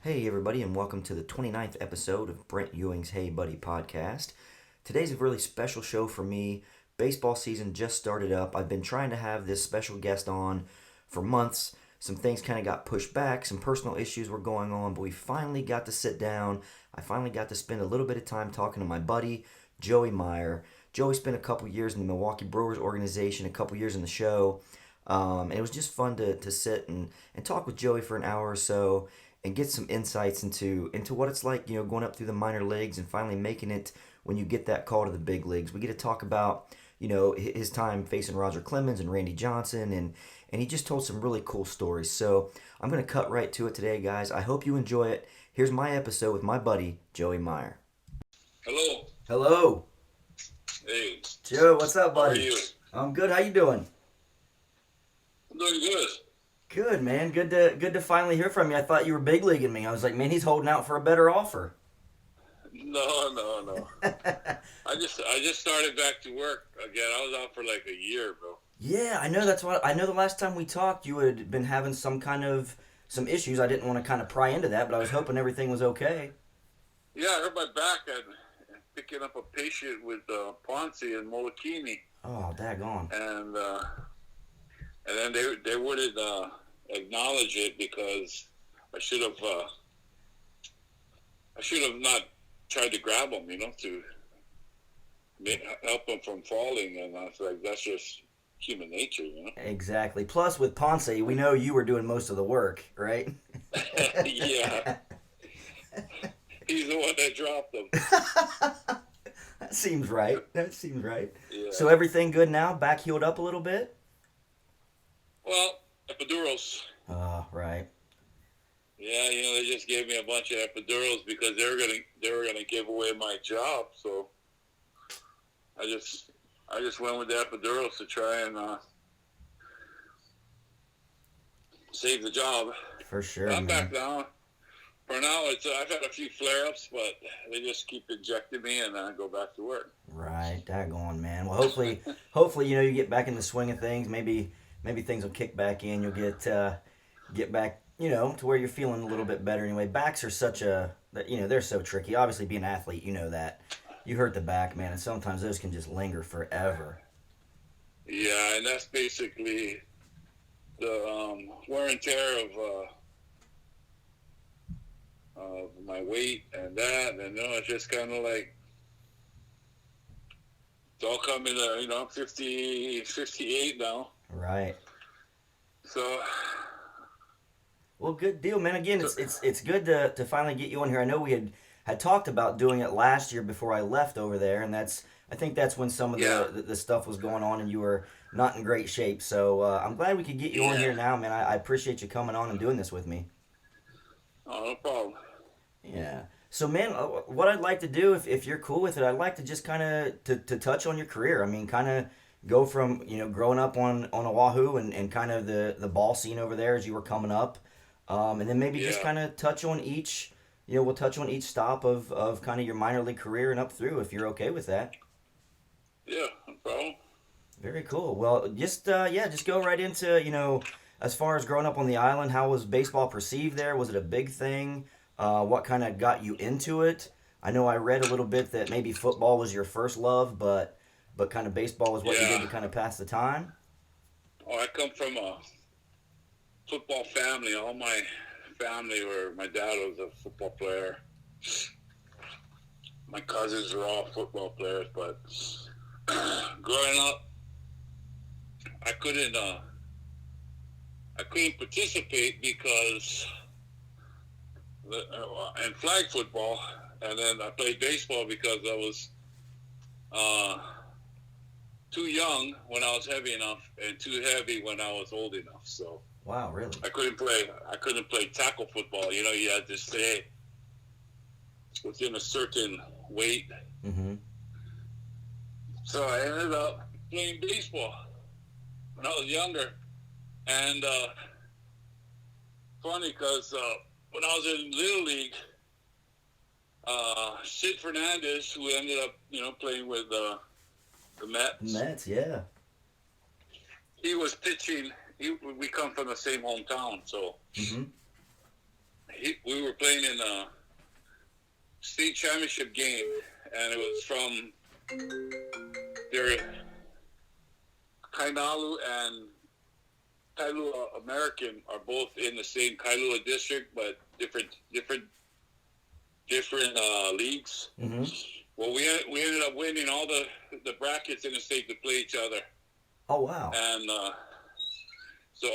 Hey, everybody, and welcome to the 29th episode of Brent Ewing's Hey Buddy podcast. Today's a really special show for me. Baseball season just started up. I've been trying to have this special guest on for months. Some things kind of got pushed back, some personal issues were going on, but we finally got to sit down. I finally got to spend a little bit of time talking to my buddy, Joey Meyer. Joey spent a couple years in the Milwaukee Brewers organization, a couple years in the show. And it was just fun to sit and talk with Joey for an hour or so and get some insights into what it's like, going up through the minor leagues and finally making it when you get that call to the big leagues. We get to talk about, his time facing Roger Clemens and Randy Johnson, and he just told some really cool stories. So I'm going to cut right to it today, guys. I hope you enjoy it. Here's my episode with my buddy, Joey Meyer. Hello. Hello. Hey. Joe, what's up, buddy? How are you? I'm good. How you doing? I'm doing good. Good, man. Good to finally hear from you. I thought you were big leaguing me. I was like, man, he's holding out for a better offer. No. I just started back to work again. I was out for like a year, bro. Yeah, I know. That's what I know. The last time we talked, you had been having some issues. I didn't want to kind of pry into that, but I was hoping everything was okay. Yeah, I hurt my back and picking up a patient with Ponce and Molokini, Oh, daggone. and then they wouldn't acknowledge it because I should have not tried to grab them, to help them from falling, and I was like, that's just human nature. Exactly. Plus, with Ponce, we know you were doing most of the work, right? Yeah, he's the one that dropped them. That seems right. Yeah. So everything good now? Back healed up a little bit? Well, epidurals. Oh, right. Yeah, they just gave me a bunch of epidurals because they were gonna give away my job. So I just went with the epidurals to try and save the job. For sure, But I'm man. back now. For now, I've had a few flare-ups, but they just keep injecting me, and then I go back to work. Right, daggone, man. Well, hopefully, you get back in the swing of things. Maybe things will kick back in. You'll get back, to where you're feeling a little bit better. Anyway, backs are they're so tricky. Obviously, being an athlete, you know that. You hurt the back, man, and sometimes those can just linger forever. Yeah, and that's basically the wear and tear of my weight and that, and it's just kind of like it's all coming. I'm 58 now. Right. So. Well, good deal, man. Again, it's good to finally get you on here. I know we had talked about doing it last year before I left over there, and I think that's when some of the stuff was going on and you were not in great shape. So I'm glad we could get you on here now, man. I appreciate you coming on and doing this with me. Oh, no problem. Yeah. So, man, what I'd like to do, if you're cool with it, I'd like to just kind of to touch on your career. I mean, kind of go from growing up on Oahu and kind of the ball scene over there as you were coming up, and then maybe just kind of touch on each. We'll touch on each stop of kind of your minor league career and up through, if you're okay with that. Yeah, no problem. Very cool. Well, just go right into as far as growing up on the island. How was baseball perceived there? Was it a big thing? What kind of got you into it? I know I read a little bit that maybe football was your first love, but kind of baseball was what you did to kind of pass the time. Oh, I come from a football family. All my family my dad was a football player. My cousins were all football players, but growing up, I couldn't participate because and flag football, and then I played baseball because I was too young when I was heavy enough and too heavy when I was old enough. So wow, really? I couldn't play tackle football. You had to stay within a certain weight. Mm-hmm. So I ended up playing baseball when I was younger, and funny because when I was in Little League, Sid Fernandez, who ended up, playing with the Mets. Mets, yeah. He was pitching. We come from the same hometown, so Mm-hmm. we were playing in a state championship game, and it was from their Kainalu and Kailua American are both in the same Kailua district, but different leagues. Mm-hmm. Well, we ended up winning all the brackets in the state to play each other. Oh, wow. And so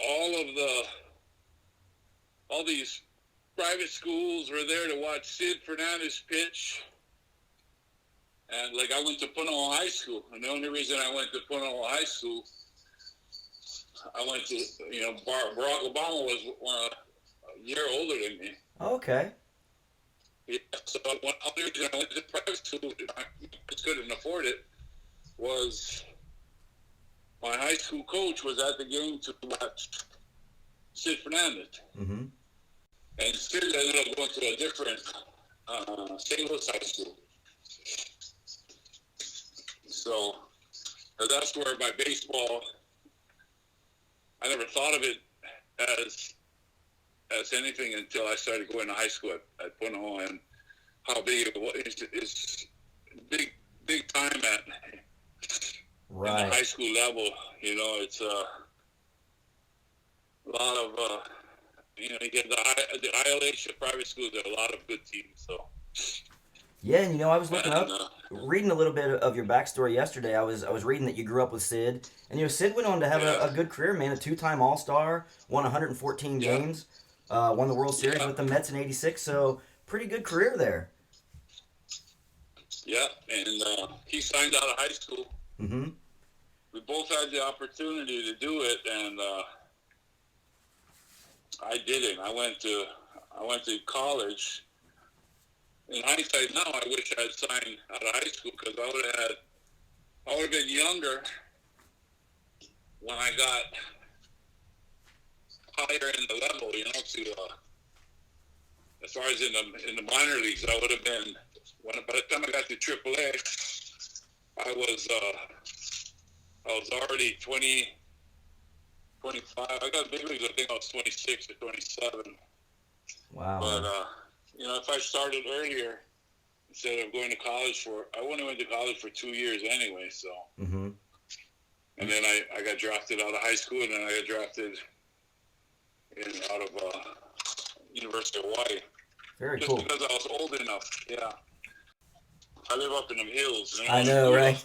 all these private schools were there to watch Sid Fernandez pitch. And like I went to Punahou High School, and the only reason I went to Punahou High School, I went to, Barack Obama was a year older than me. Okay. Yeah, so one other reason I went to private school, I just couldn't afford it, was my high school coach was at the game to watch Sid Fernandez. Mm-hmm. And Sid ended up going to a different St. Louis high school. So that's where my baseball, I never thought of it as anything until I started going to high school at Punahou, and how big it was. It's big time at Right. in the high school level. It's a lot of you get the ILH, the private schools. There are a lot of good teams. So Yeah, and I was looking up, reading a little bit of your backstory yesterday. I was reading that you grew up with Sid, and Sid went on to have a good career, man. A 2-time All-Star, won 114 games, won the World Series with the Mets in '86. So pretty good career there. Yeah, and he signed out of high school. Mm-hmm. We both had the opportunity to do it, and I didn't. I went to college. In hindsight now, I wish I had signed out of high school, because I would have been younger when I got higher in the level, to as far as in the minor leagues. I would have been, by the time I got to AAA, I was already 20, 25. I got big leagues, I think I was 26 or 27. Wow. But if I started earlier, instead of going to college I wouldn't have went to college for 2 years anyway. So, mm-hmm. And then I got drafted out of high school, and then I got drafted out of University of Hawaii. Very just cool. Because I was old enough. Yeah, I live up in the hills. I know, right?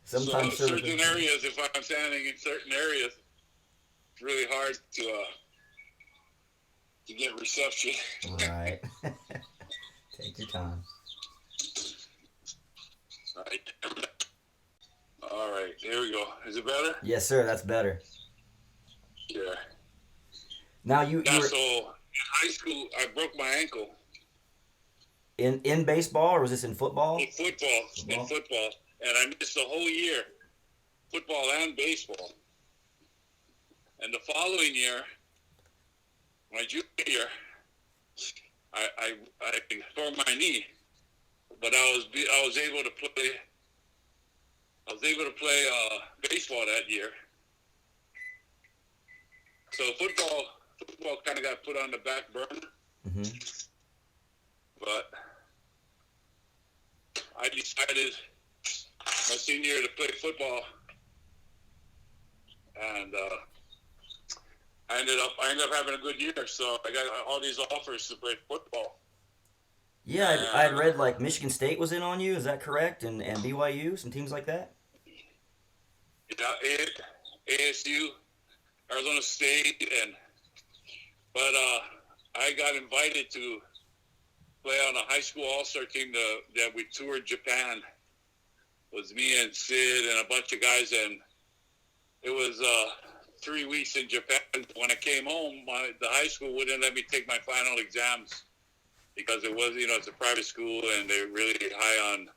Sometimes so certain areas, if I'm standing in certain areas, it's really hard to get reception. Right. Take your time. All right, here we go. Is it better? Yes, sir. That's better. Yeah. Now you were... So in high school, I broke my ankle. In baseball, or was this in football? In football. And I missed the whole year, football and baseball. And the following year, my junior year, I tore my knee, but I was able to play. I was able to play baseball that year. So football kind of got put on the back burner. Mm-hmm. But I decided my senior year to play football, and I ended up having a good year. So I got all these offers to play football. Yeah, I had read like Michigan State was in on you. Is that correct? And BYU, some teams like that. Yeah, ASU, Arizona State, but I got invited to play on a high school all-star team that we toured Japan. It was me and Sid and a bunch of guys, and it was 3 weeks in Japan. When I came home, the high school wouldn't let me take my final exams because it was, it's a private school, and they're really high on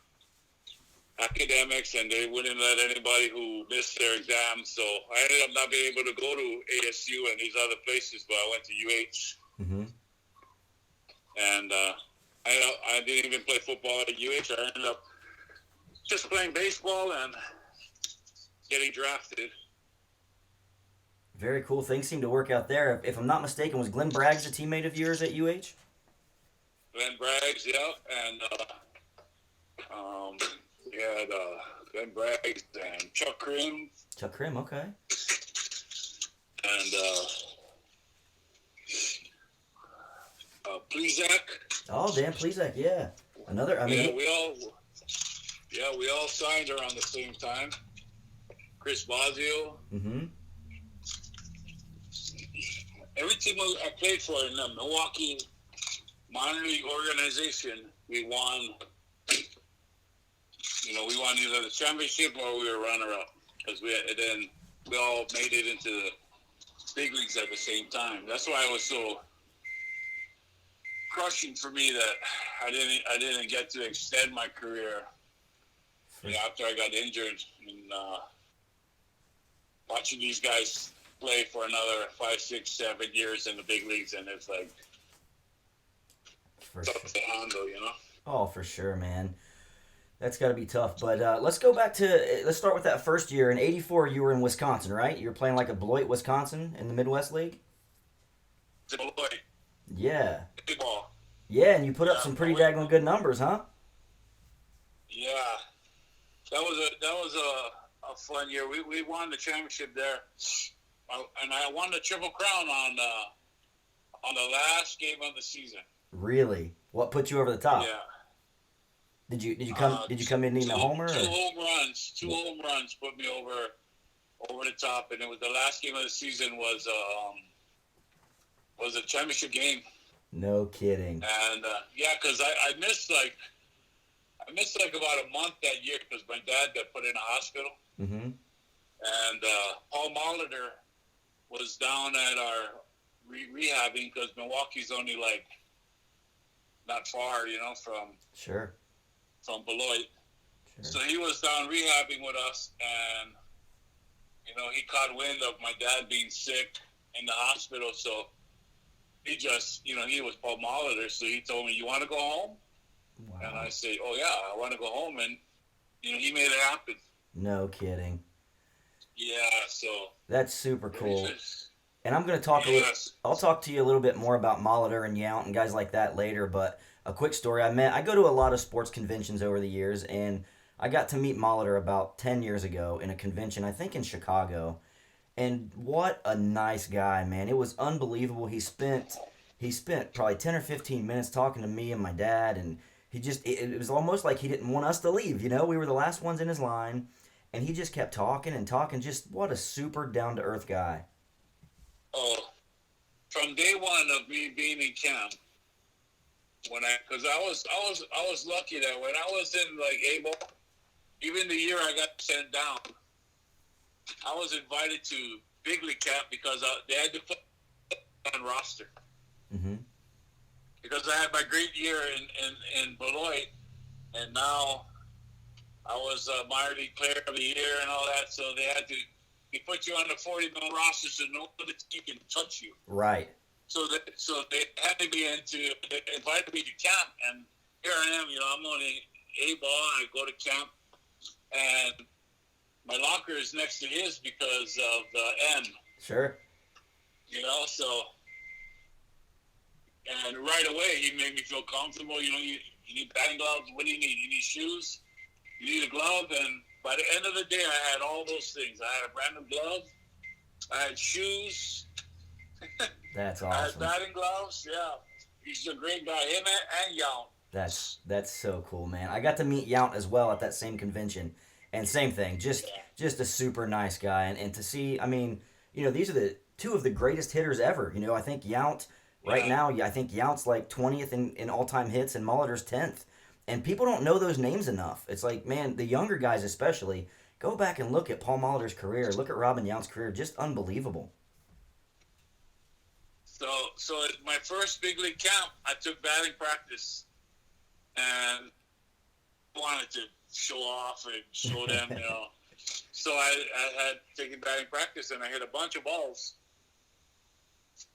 academics, and they wouldn't let anybody who missed their exams. So I ended up not being able to go to ASU and these other places, but I went to UH. Mm-hmm. And I didn't even play football at UH. I ended up just playing baseball and getting drafted. Very cool. Things seem to work out there. If I'm not mistaken, was Glenn Braggs a teammate of yours at UH? Glenn Braggs, yeah, and we had Glenn Braggs and Chuck Krim Chuck Krim, okay. and Plezak. Oh, Dan Plesac, yeah. Another, I mean, Yeah, we all signed around the same time. Chris Bosio. mm-hmm. Every team I played for in the Milwaukee minor league organization, we won. We won either the championship or we were runner-up because we all made it into the big leagues at the same time. That's why it was so crushing for me that I didn't get to extend my career after I got injured. And watching these guys play for another 5, 6, 7 years in the big leagues, and it's like tough to handle, Oh, for sure, man. That's got to be tough. But let's start with that first year. In '84, you were in Wisconsin, right? You were playing like a Beloit, Wisconsin in the Midwest League? Beloit. Yeah. Ball. Yeah, and you put up some pretty daggone good numbers, huh? Yeah. That was a fun year. We won the championship there. And I won the Triple Crown on the last game of the season. Really? What put you over the top? Yeah. Did you come in needing a homer? Two home runs put me over the top, and it was the last game of the season was a championship game. No kidding. And because I missed about a month that year because my dad got put in a hospital. Mm-hmm. And Paul Molitor was down at our rehabbing because Milwaukee's only like not far, from Beloit. Sure. So he was down rehabbing with us, and he caught wind of my dad being sick in the hospital. So he just, he was Paul Molitor, so he told me, "You want to go home?" Wow. And I say, "Oh yeah, I want to go home," and he made it happen. No kidding. Yeah, so that's super cool. And I'm going to talk I'll talk to you a little bit more about Molitor and Yount and guys like that later, but a quick story. I go to a lot of sports conventions over the years, and I got to meet Molitor about 10 years ago in a convention, I think in Chicago. And what a nice guy, man. It was unbelievable. He spent probably 10 or 15 minutes talking to me and my dad, and it was almost like he didn't want us to leave, We were the last ones in his line, and he just kept talking and talking. Just what a super down-to-earth guy. Oh, from day one of me being in camp, because I was lucky that when I was in like A-ball, even the year I got sent down, I was invited to big league camp because they had to put on roster. Mm-hmm. Because I had my great year in Beloit, and now I was a minor league player of the year and all that, so they put you on the 40-man roster so nobody can touch you. Right. So they had me they invited me to camp, and here I am. I'm only A-ball. I go to camp, and my locker is next to his because of the N. Sure. So, and right away he made me feel comfortable. You need batting gloves. What do you need? You need shoes. You need a glove, and by the end of the day, I had all those things. I had a brand new glove. I had shoes. That's awesome. I had batting gloves. Yeah, he's a great guy. Him and Yount. That's so cool, man. I got to meet Yount as well at that same convention, and same thing. Just a super nice guy, and to see. I mean, these are the two of the greatest hitters ever. I think Yount right now. I think Yount's like 20th in all-time hits, and Molitor's 10th. And people don't know those names enough. It's like, man, the younger guys especially, go back and look at Paul Molitor's career. Look at Robin Yount's career. Just unbelievable. So at my first big league camp, I took batting practice. And wanted to show off and show them, So I had taken batting practice, and I hit a bunch of balls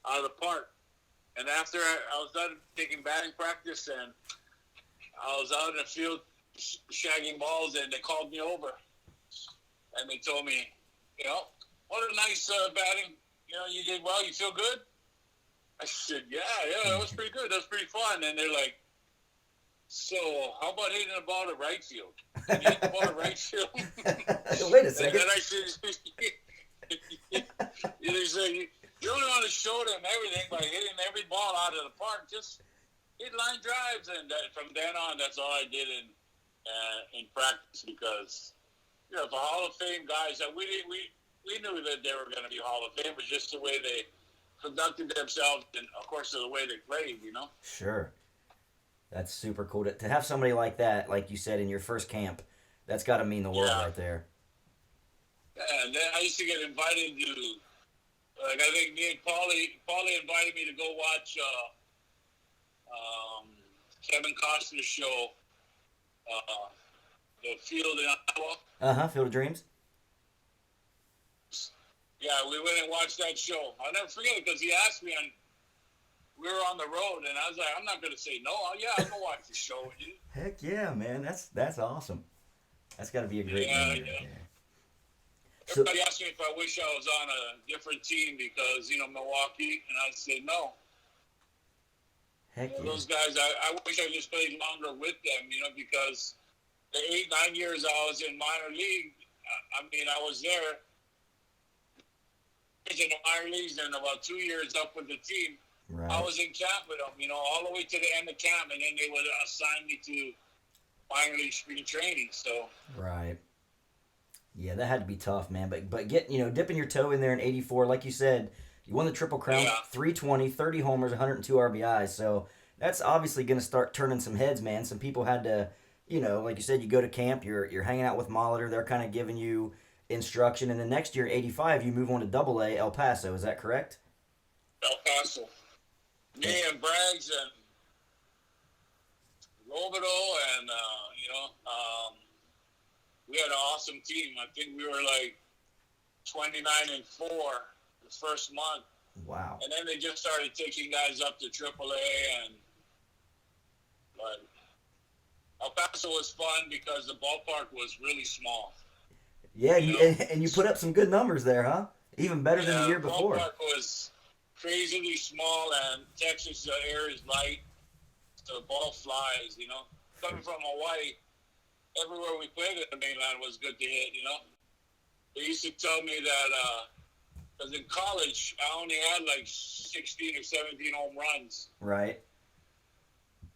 out of the park. And after I was done taking batting practice, and I was out in the field shagging balls, and they called me over. And they told me, what a nice batting you did well. You feel good? I said, yeah, that was pretty good. That was pretty fun. And they're like, so how about hitting the ball to right field? Can you hit the ball to right field? Wait a second. And then I said, they said, you don't want to show them everything by hitting every ball out of the park. Just hit line drives. And from then on, that's all I did in practice because, the Hall of Fame guys, we knew that they were going to be Hall of Famers, just the way they conducted themselves and, of course, the way they played, Sure. That's super cool. To have somebody like that, like you said, in your first camp, that's got to mean the world right there. Yeah, and then I used to get invited to, I think me and Paulie invited me to go watch Kevin Costner's show, The Field in Iowa. Field of Dreams. Yeah, we went and watched that show. I'll never forget it because he asked me, we were on the road, and I was like, I'm not going to say no. I'll go watch the show with you. Heck yeah, man. That's awesome. That's got to be a great memory right there. Everybody asked me if I wish I was on a different team because, Milwaukee, and I said no. Heck yeah. Those guys, I wish I just played longer with them, because the 8-9 years I was in minor league, I was there in the minor leagues and about 2 years up with the team. Right. I was in camp with them, all the way to the end of camp, and then they would assign me to minor league spring training. So right, yeah, that had to be tough, man. But dipping your toe in there in '84, like you said, you won the Triple Crown, 320, 30 homers, 102 RBIs. So that's obviously going to start turning some heads, man. Some people had to, like you said, you go to camp, you're hanging out with Molitor, they're kind of giving you instruction, and the next year, '85, you move on to Double-A El Paso. Is that correct? El Paso. Me and Braggs and Robido and, we had an awesome team. I think we were like 29-4 the first month. Wow. And then they just started taking guys up to AAA. But El Paso was fun because the ballpark was really small. Yeah, and you put up some good numbers there, huh? Even better than the year before. The ballpark was crazily small, and Texas, the air is light, so the ball flies, Coming from Hawaii, everywhere we played in the mainland was good to hit, They used to tell me that, because in college, I only had like 16 or 17 home runs. Right.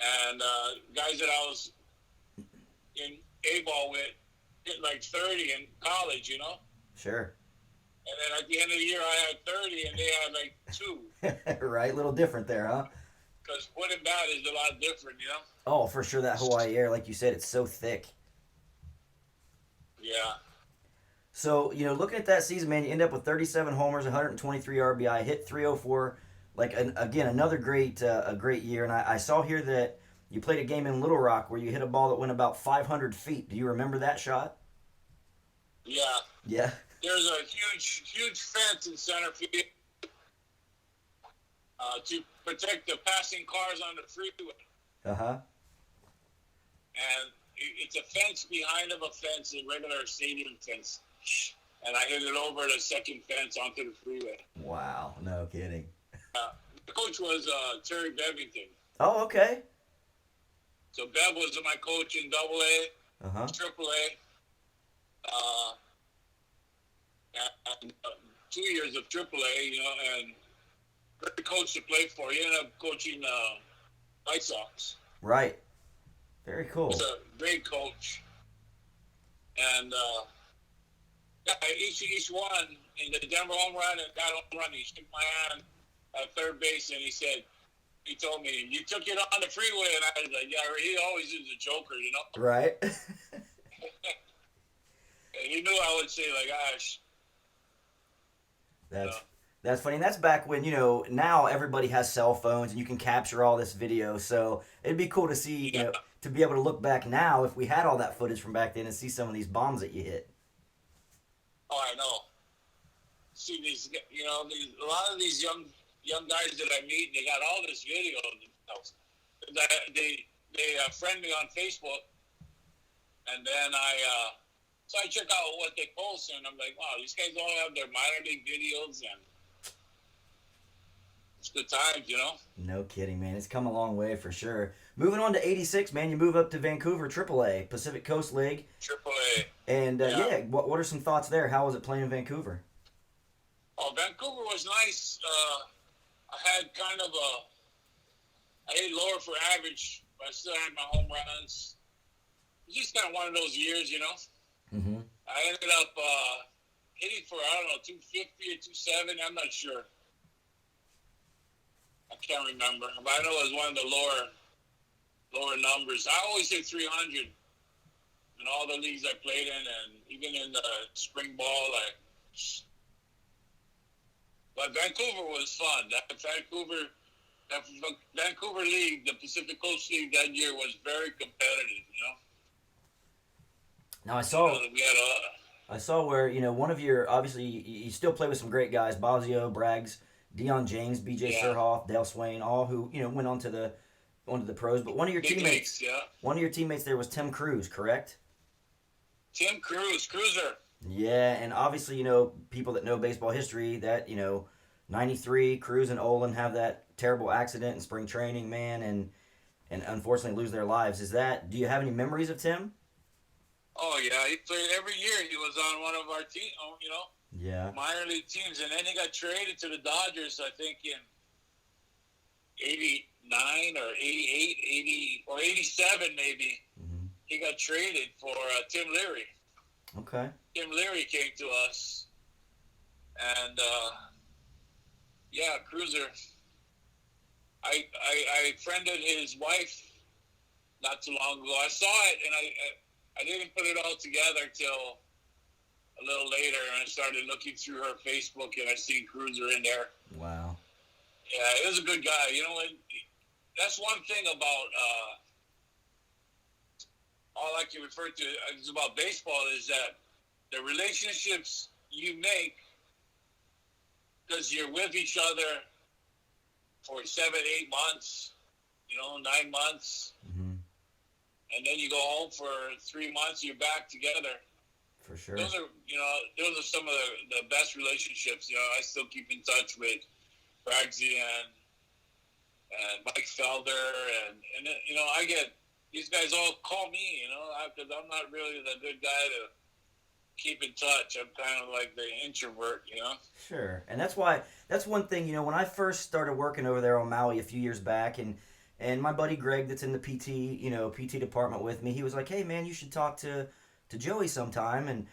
And guys that I was in A-ball with hit like 30 in college, Sure. And then at the end of the year, I had 30, and they had like 2. Right, a little different there, huh? Because good and bad is a lot different, Oh, for sure, that Hawaii air, like you said, it's so thick. Yeah. So, looking at that season, man, you end up with 37 homers, 123 RBI, hit 304. Again, another great year. And I saw here that you played a game in Little Rock where you hit a ball that went about 500 feet. Do you remember that shot? Yeah. Yeah. There's a huge fence in center field to protect the passing cars on the freeway. Uh-huh. And it's a fence behind of a fence, a regular stadium fence. And I hit it over the second fence onto the freeway. Wow, no kidding. The coach was Terry Bevington. Oh, okay. So Bev was my coach in Double-A, uh-huh. Triple-A. And 2 years of AAA, and great coach to play for. He ended up coaching White Sox. Right. Very cool. He's a great coach. And each one in the Denver home run and that home run, he shook my hand at third base, and he told me, you took it on the freeway, and I was like, yeah, he always is a joker, Right. And he knew I would say, like, gosh. That's funny. And that's back when, now everybody has cell phones and you can capture all this video. So it'd be cool to see, to be able to look back now if we had all that footage from back then and see some of these bombs that you hit. Oh, I know. See these, a lot of these young guys that I meet, they got all this video. They friend me on Facebook, and then so I check out what they post, and I'm like, wow, these guys all have their minor league videos, and It's good times, you know. No kidding, man. It's come a long way for sure. Moving on to '86, man. You move up to Vancouver AAA, Pacific Coast League, Triple A. and Yeah. yeah, what are some thoughts there? How was it playing in Vancouver? Oh, Vancouver was nice. I had kind of I hit lower for average, but I still had my home runs. It was just kind of one of those years, you know. Mm-hmm. I ended up hitting for, I don't know, 250 or 270. I'm not sure. I can't remember. But I know it was one of the lower numbers. I always hit 300 in all the leagues I played in, and even in the spring ball. But Vancouver was fun. That Vancouver League, the Pacific Coast League that year was very competitive, you know. Now I saw We had I saw where one of your obviously you still play with some great guys, Bosio, Braggs, Deion James, B.J. Yeah. Surhoff, Dale Swain, all who went on to the pros. But one of your big teammates, leagues, yeah. one of your teammates there was Tim Cruz, correct? Tim Cruiser. Yeah, and obviously people that know baseball history that '93 Cruz and Olin have that terrible accident in spring training, man, and unfortunately lose their lives. Do you have any memories of Tim? Oh yeah, he played every year. He was on one of our team, Yeah. minor league teams, and then he got traded to the Dodgers. I think in '89 or '88, '80 or '87 maybe. Mm-hmm. He got traded for Tim Leary. Okay. Tim Leary came to us, and yeah, Cruiser. I friended his wife not too long ago. I saw it, and I didn't put it all together till a little later, and I started looking through her Facebook, and I seen Cruiser in there. Wow. Yeah, he was a good guy. You know, and that's one thing about all I can refer to is about baseball is that the relationships you make because you're with each other for 7, 8 months, 9 months, Mm-hmm. and then you go home for 3 months, you're back together. For sure. Those are some of the best relationships. I still keep in touch with Braggsy and Mike Felder, and I get these guys all call me, because I'm not really the good guy to keep in touch. I'm kind of like the introvert, Sure, and that's one thing. When I first started working over there on Maui a few years back, and my buddy Greg, that's in the PT department with me, he was like, "Hey, man, you should talk to Joey sometime." And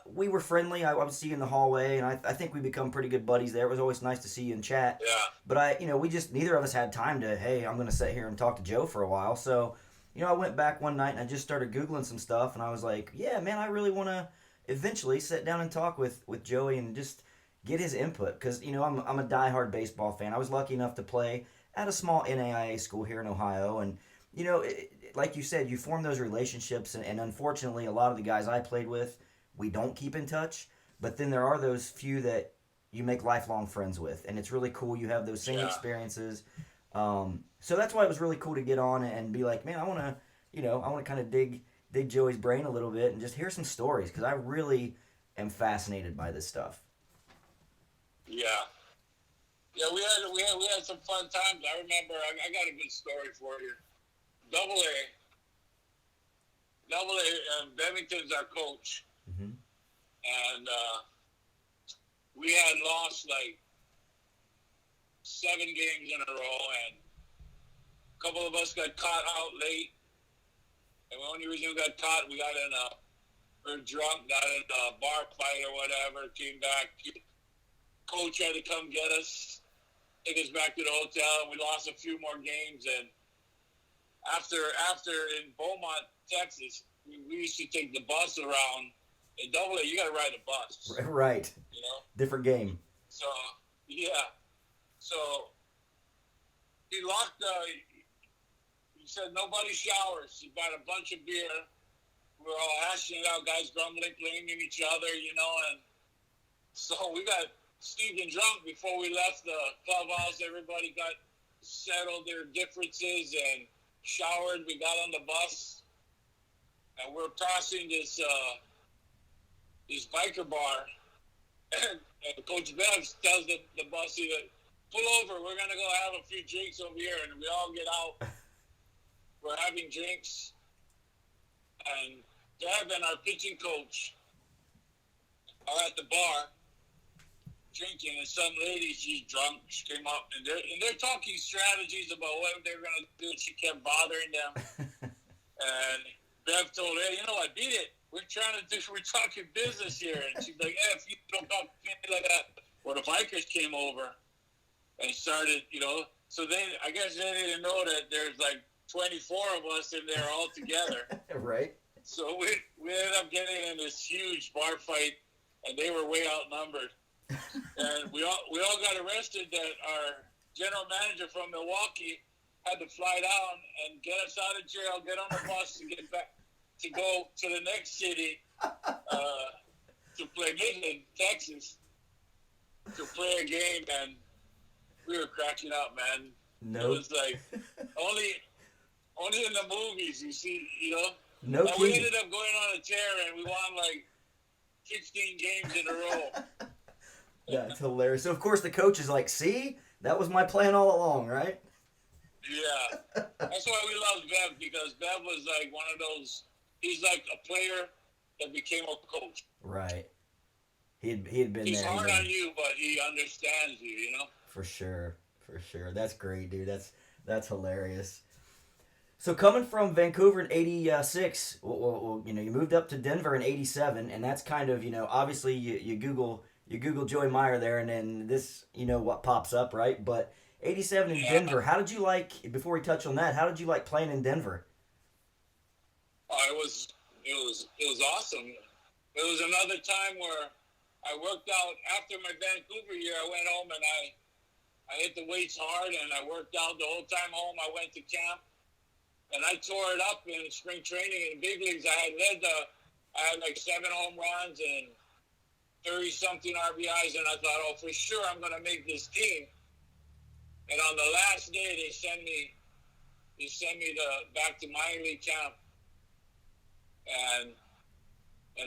we were friendly. I would see you in the hallway, and I think we become pretty good buddies there. It was always nice to see you and chat. Yeah. But we just neither of us had time to. Hey, I'm gonna sit here and talk to Joe for a while. So, I went back one night and I just started googling some stuff, and I was like, "Yeah, man, I really want to eventually sit down and talk with Joey and just get his input because I'm a diehard baseball fan. I was lucky enough to play at a small NAIA school here in Ohio, and like you said, you form those relationships, and unfortunately, a lot of the guys I played with, we don't keep in touch. But then there are those few that you make lifelong friends with, and it's really cool. You have those same experiences. So that's why it was really cool to get on and be like, man, I want to kind of dig Joey's brain a little bit and just hear some stories because I really am fascinated by this stuff. Yeah. Yeah, we had some fun times. I remember I got a good story for you. Double A, Bevington's our coach, Mm-hmm. and we had lost like 7 games in a row, and a couple of us got caught out late. And the only reason we got caught, we were drunk, got in a bar fight or whatever, came back. Coach had to come get us, take us back to the hotel, and we lost a few more games. And after in Beaumont, Texas, we used to take the bus around. In Double A, you got to ride a bus. Right. Different game. So, yeah. So, he he said nobody showers. He bought a bunch of beer. We were all hashing it out, guys grumbling, blaming each other, and so we got Stephen drunk before we left the clubhouse. Everybody got settled their differences and showered. We got on the bus, and we're crossing this biker bar, and Coach Bev tells the bus that pull over. We're gonna go have a few drinks over here, and we all get out. We're having drinks, and Deb and our pitching coach are at the bar drinking, and some lady, she's drunk, she came up, and they're talking strategies about what they're gonna do. And she kept bothering them, and Bev told her, you know what, beat it. We're talking business here. And she's like, if you don't talk to me like that. Well, the bikers came over and started, so I guess they didn't know that there's like 24 of us in there all together. Right. So we ended up getting in this huge bar fight, and they were way outnumbered. And we all got arrested. That our general manager from Milwaukee had to fly down and get us out of jail, get on the bus to get back to go to the next city to play Midland, Texas, to play a game, and we were cracking up, man. Nope. It was like only in the movies you see, No and kidding. we ended up going on a tear, and we won like 16 games in a row. That's hilarious. So, of course, the coach is like, see, that was my plan all along, right? Yeah. That's why we love Bev, because Bev was like one of those, he's like a player that became a coach. Right. He'd been He's there. hard on you, but he understands you, For sure. That's great, dude. That's hilarious. So coming from Vancouver in '86, well, you moved up to Denver in '87, and that's kind of, obviously you Google Joey Meyer there, and then this, what pops up, right? But '87 in Denver, how did you like? Before we touch on that, how did you like playing in Denver? It was awesome. It was another time where I worked out after my Vancouver year. I went home and I hit the weights hard, and I worked out the whole time home. I went to camp. And I tore it up in spring training in the big leagues. I had like 7 home runs and 30-something RBIs, and I thought, oh, for sure I'm going to make this team. And on the last day, they sent me back to minor league camp, and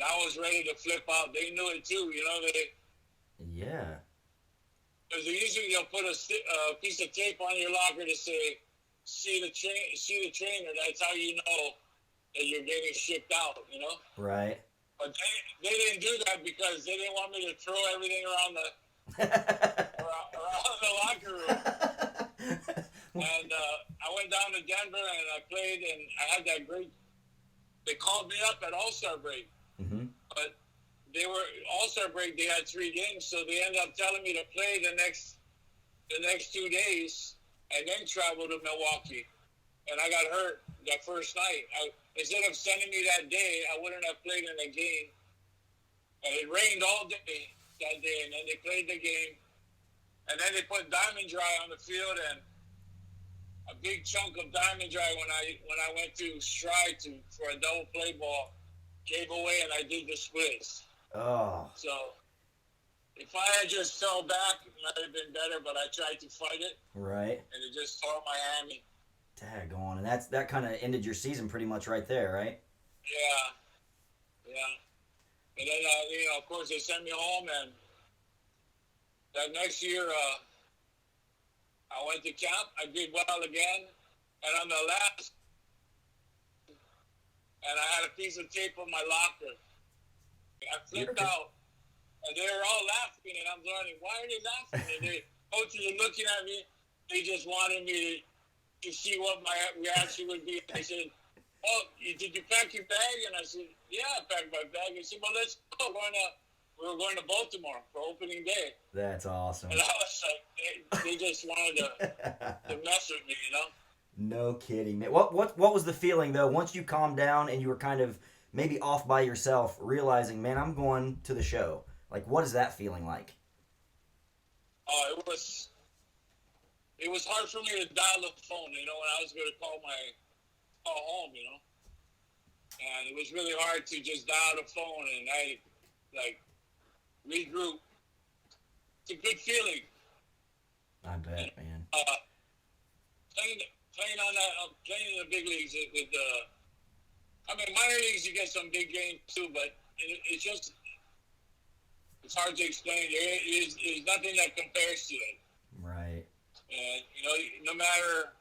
I was ready to flip out. They knew it too, Yeah. Because usually they'll put a piece of tape on your locker to say, see the trainer. That's how you know that you're getting shipped out, Right. But they didn't do that because they didn't want me to throw everything around the locker room. And I went down to Denver and I played, and I had that great. They called me up at All-Star break, but they were All-Star break. They had 3 games, so they ended up telling me to play the next 2 days. And then traveled to Milwaukee. And I got hurt that first night. Instead of sending me that day, I wouldn't have played in the game. And it rained all day that day, and then they played the game. And then they put Diamond Dry on the field, and a big chunk of Diamond Dry when I went to stride for a double play ball gave away, and I did the splits. Oh. So if I had just fell back, it might have been better, but I tried to fight it. Right. And it just tore my hammy. Daggone. And that kind of ended your season pretty much right there, right? Yeah. And then, of course, they sent me home, and that next year, I went to camp. I did well again. And on the last, and I had a piece of tape on my locker. I flipped out. And they were all laughing, and I'm wondering, why are they laughing? And the coaches are looking at me. They just wanted me to see what my reaction would be. And they said, oh, did you pack your bag? And I said, yeah, I packed my bag. They said, well, let's go. We're going to Baltimore for opening day. That's awesome. And I was like, they just wanted to mess with me, No kidding, man. What was the feeling, though, once you calmed down and you were kind of maybe off by yourself, realizing, man, I'm going to the show? Like, what is that feeling like? Oh, it was hard for me to dial the phone, when I was going to call home, And it was really hard to just dial the phone, and I, regroup. It's a good feeling. I bet, man. Playing in the big leagues with minor leagues, you get some big games too, but it's hard to explain. There's nothing that compares to it. Right. And, no matter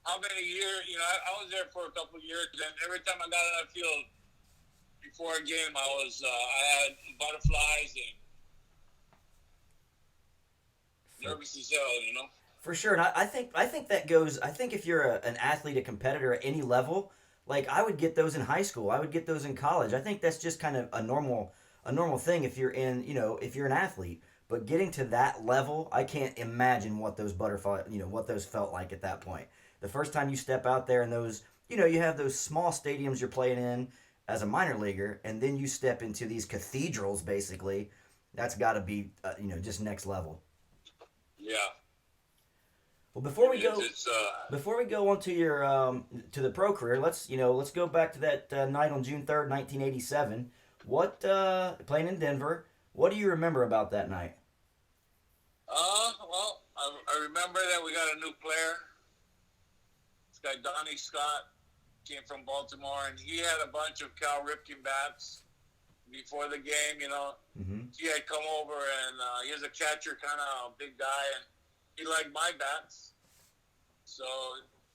how many years, I was there for a couple of years, and every time I got on that field before a game, I had butterflies and For, nervous as hell. for sure, and I think that goes. I think if you're an athlete, a competitor at any level, like I would get those in high school, I would get those in college. I think that's just kind of a normal thing if you're in if you're an athlete. But getting to that level, I can't imagine what those butterfly what those felt like at that point. The first time you step out there and those you have those small stadiums you're playing in as a minor leaguer, and then you step into these cathedrals basically. That's got to be just next level. Yeah, Well, it is. before we go on to your to the pro career, let's go back to that night on June 3rd, 1987. What playing in Denver? What do you remember about that night? Well, I remember that we got a new player. This guy, Donnie Scott, came from Baltimore, and he had a bunch of Cal Ripken bats before the game. Mm-hmm. He had come over, and he was a catcher, kind of big guy, and he liked my bats. So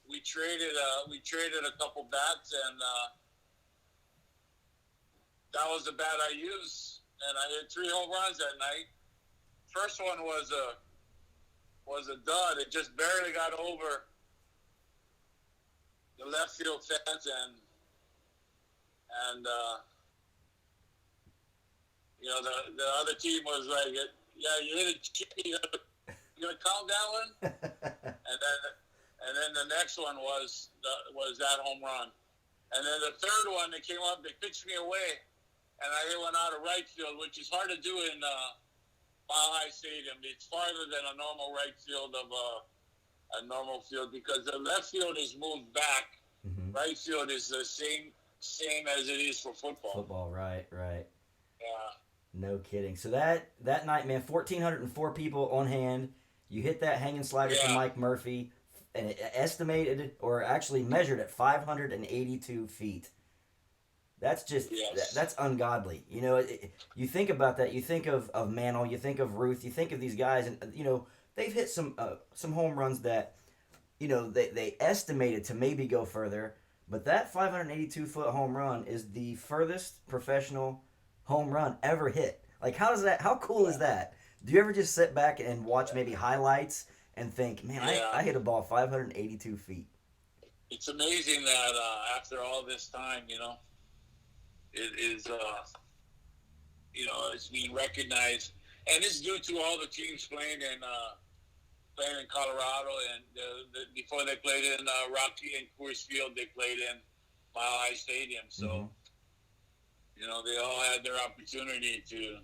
we traded a couple bats, and that was the bat I used, and I hit 3 home runs that night. First one was a dud. It just barely got over the left field fence, and the other team was like, yeah, you hit it. You gonna count that one? And then the next one was that home run, and then the third one they came up, they pitched me away, and I hit one out of right field, which is hard to do in Mile High Stadium. It's farther than a normal right field of a normal field because the left field is moved back. Mm-hmm. Right field is the same as it is for football. Football, right. Yeah. No kidding. So that night, man, 1,404 people on hand. You hit that hanging slider from Mike Murphy, and it estimated or actually measured at 582 feet. That's just that's ungodly. You think about that. You think of Mantle. You think of Ruth. You think of these guys, and they've hit some home runs that they estimated to maybe go further. But that 582-foot home run is the furthest professional home run ever hit. Like, how cool is that? Do you ever just sit back and watch maybe highlights and think, man, I hit a ball 582 feet? It's amazing that after all this time, it is, it's being recognized. And it's due to all the teams playing in Colorado, and before they played in Rocky and Coors Field, they played in Mile High Stadium. So, Mm-hmm. They all had their opportunity to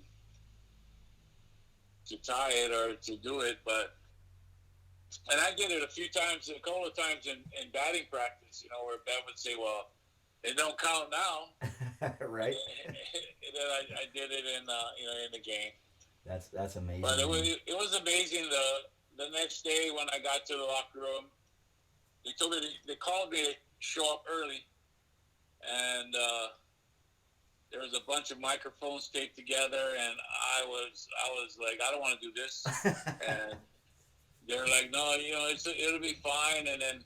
tie it or to do it. And I did it a couple of times in batting practice, where Ben would say, well, it don't count now. Right. And then I did it in the game. That's amazing. But it was amazing. The next day when I got to the locker room, they called me to show up early, and there was a bunch of microphones taped together, and I was like, I don't want to do this. And they're like, no, it'll be fine. And then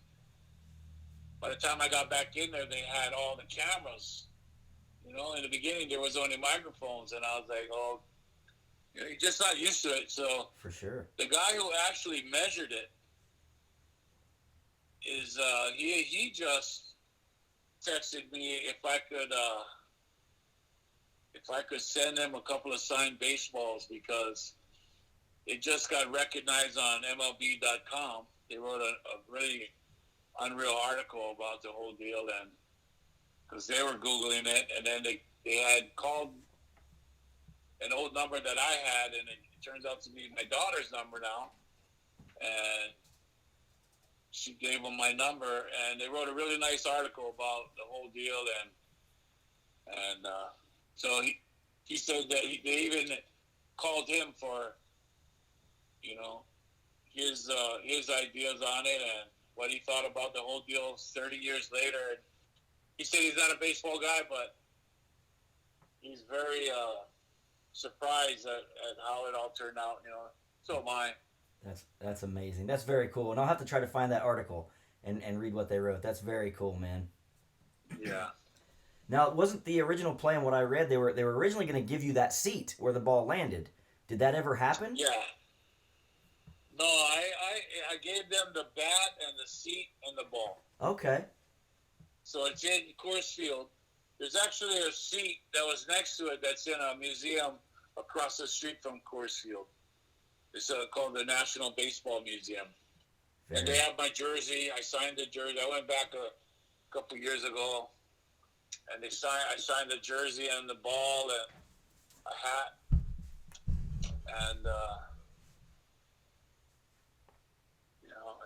by the time I got back in there, they had all the cameras. In the beginning there was only microphones, and I was like, oh, you're just not used to it. So for sure, the guy who actually measured it is he just texted me if I could send him a couple of signed baseballs because it just got recognized on MLB.com. They wrote a really unreal article about the whole deal, and because they were Googling it, and then they had called an old number that I had, and it turns out to be my daughter's number now, and she gave them my number, and they wrote a really nice article about the whole deal, and so he said that they even called him for his ideas on it and what he thought about the whole deal 30 years later. And he said he's not a baseball guy, but he's very surprised at how it all turned out. So am I. That's amazing. That's very cool. And I'll have to try to find that article and read what they wrote. That's very cool, man. Yeah. Now, it wasn't the original plan what I read. They were originally going to give you that seat where the ball landed. Did that ever happen? Yeah. No, I gave them the bat and the seat and the ball. Okay. So it's in Coors Field. There's actually a seat that was next to it that's in a museum across the street from Coors Field. It's called the National Baseball Museum. Very. And they have my jersey. I signed the jersey. I went back a couple years ago, and I signed the jersey and the ball and a hat. And,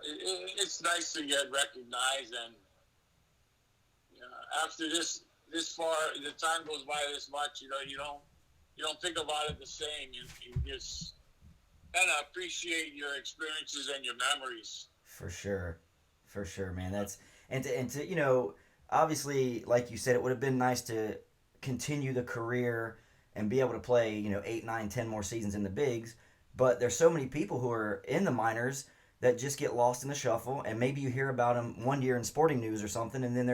it's nice to get recognized. And after this far, the time goes by this much. You don't think about it the same. You just kind of appreciate your experiences and your memories. For sure, man. That's and to obviously, like you said, it would have been nice to continue the career and be able to play 8, 9, 10 more seasons in the bigs. But there's so many people who are in the minors that just get lost in the shuffle, and maybe you hear about them one year in sporting news or something, and then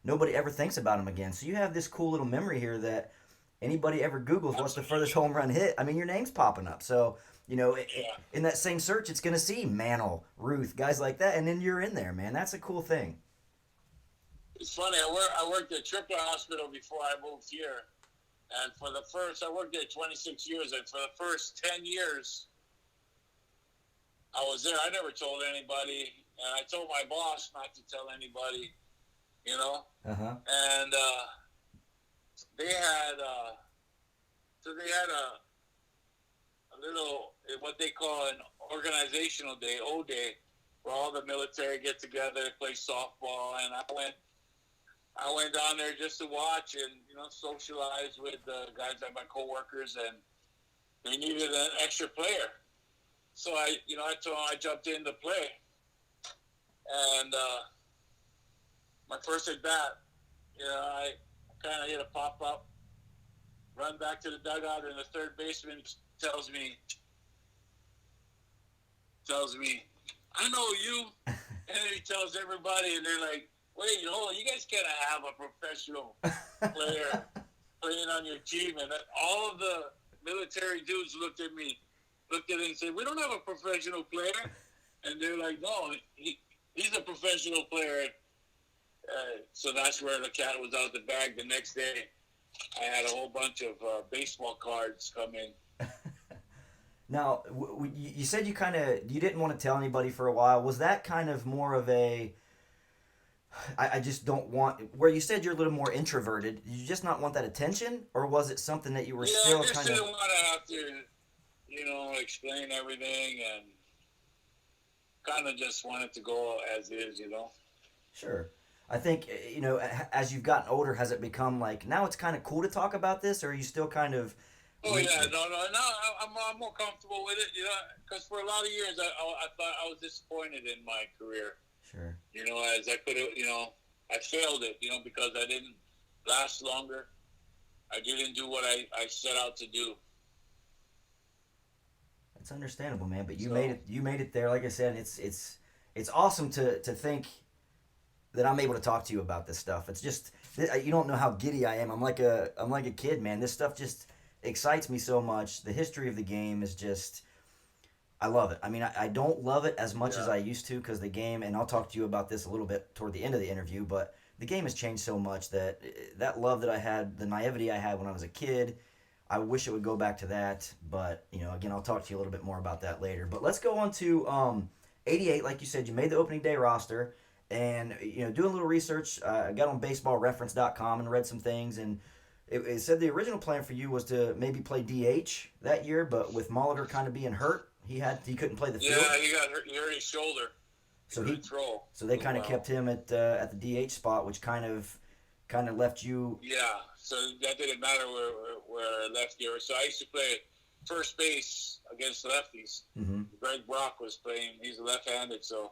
nobody ever thinks about them again. So you have this cool little memory here that anybody ever Googles what's the furthest home run hit. I mean, your name's popping up. So in that same search, it's going to see Mantle, Ruth, guys like that, and then you're in there, man. That's a cool thing. It's funny. I worked at Triple Hospital before I moved here, and I worked there 26 years, and for the first 10 years, I was there. I never told anybody, and I told my boss not to tell anybody, Uh-huh. And they had a little, what they call an organizational day, O-Day, where all the military get together, play softball, and I went down there just to watch and socialize with the guys, like my coworkers, and they needed an extra player. So I told them I jumped in to play, and my first at bat, I kind of hit a pop up, run back to the dugout, and the third baseman tells me, I know you, and then he tells everybody, and they're like, wait, hold on, you guys can't have a professional player playing on your team, and all of the military dudes looked at it and said, we don't have a professional player. And they're like, no, he's a professional player. So that's where the cat was out the bag. The next day, I had a whole bunch of baseball cards come in. Now, you said you didn't want to tell anybody for a while. Was that kind of more of a, I just don't want, where you said you're a little more introverted, did you just not want that attention? Or was it something that you were still I just kind of... didn't want to have to, explain everything, and kind of just wanted to go as is, Sure. I think, as you've gotten older, has it become like, now it's kind of cool to talk about this, or are you still kind of... Oh, yeah, no, I'm more comfortable with it, because for a lot of years, I thought I was disappointed in my career. Sure. As I could have, I failed it, because I didn't last longer. I didn't do what I set out to do. It's understandable, man, but you made it there. Like I said, it's awesome to think that I'm able to talk to you about this stuff. It's just, you don't know how giddy I am. I'm like a kid, man. This stuff just excites me so much. The history of the game is just, I love it. I mean, I don't love it as much as I used to, because the game, and I'll talk to you about this a little bit toward the end of the interview, but the game has changed so much that love that I had, the naivety I had when I was a kid, I wish it would go back to that. But, again, I'll talk to you a little bit more about that later. But let's go on to 88. Like you said, you made the opening day roster. And, doing a little research, I got on baseballreference.com and read some things. And it said the original plan for you was to maybe play DH that year. But with Molitor kind of being hurt, he couldn't play the field. Yeah, he got hurt. He hurt his shoulder. So they kind of kept him at the DH spot, which kind of left you. Yeah, so that didn't matter where lefty or so. I used to play first base against lefties. Mm-hmm. Greg Brock was playing. He's left-handed, so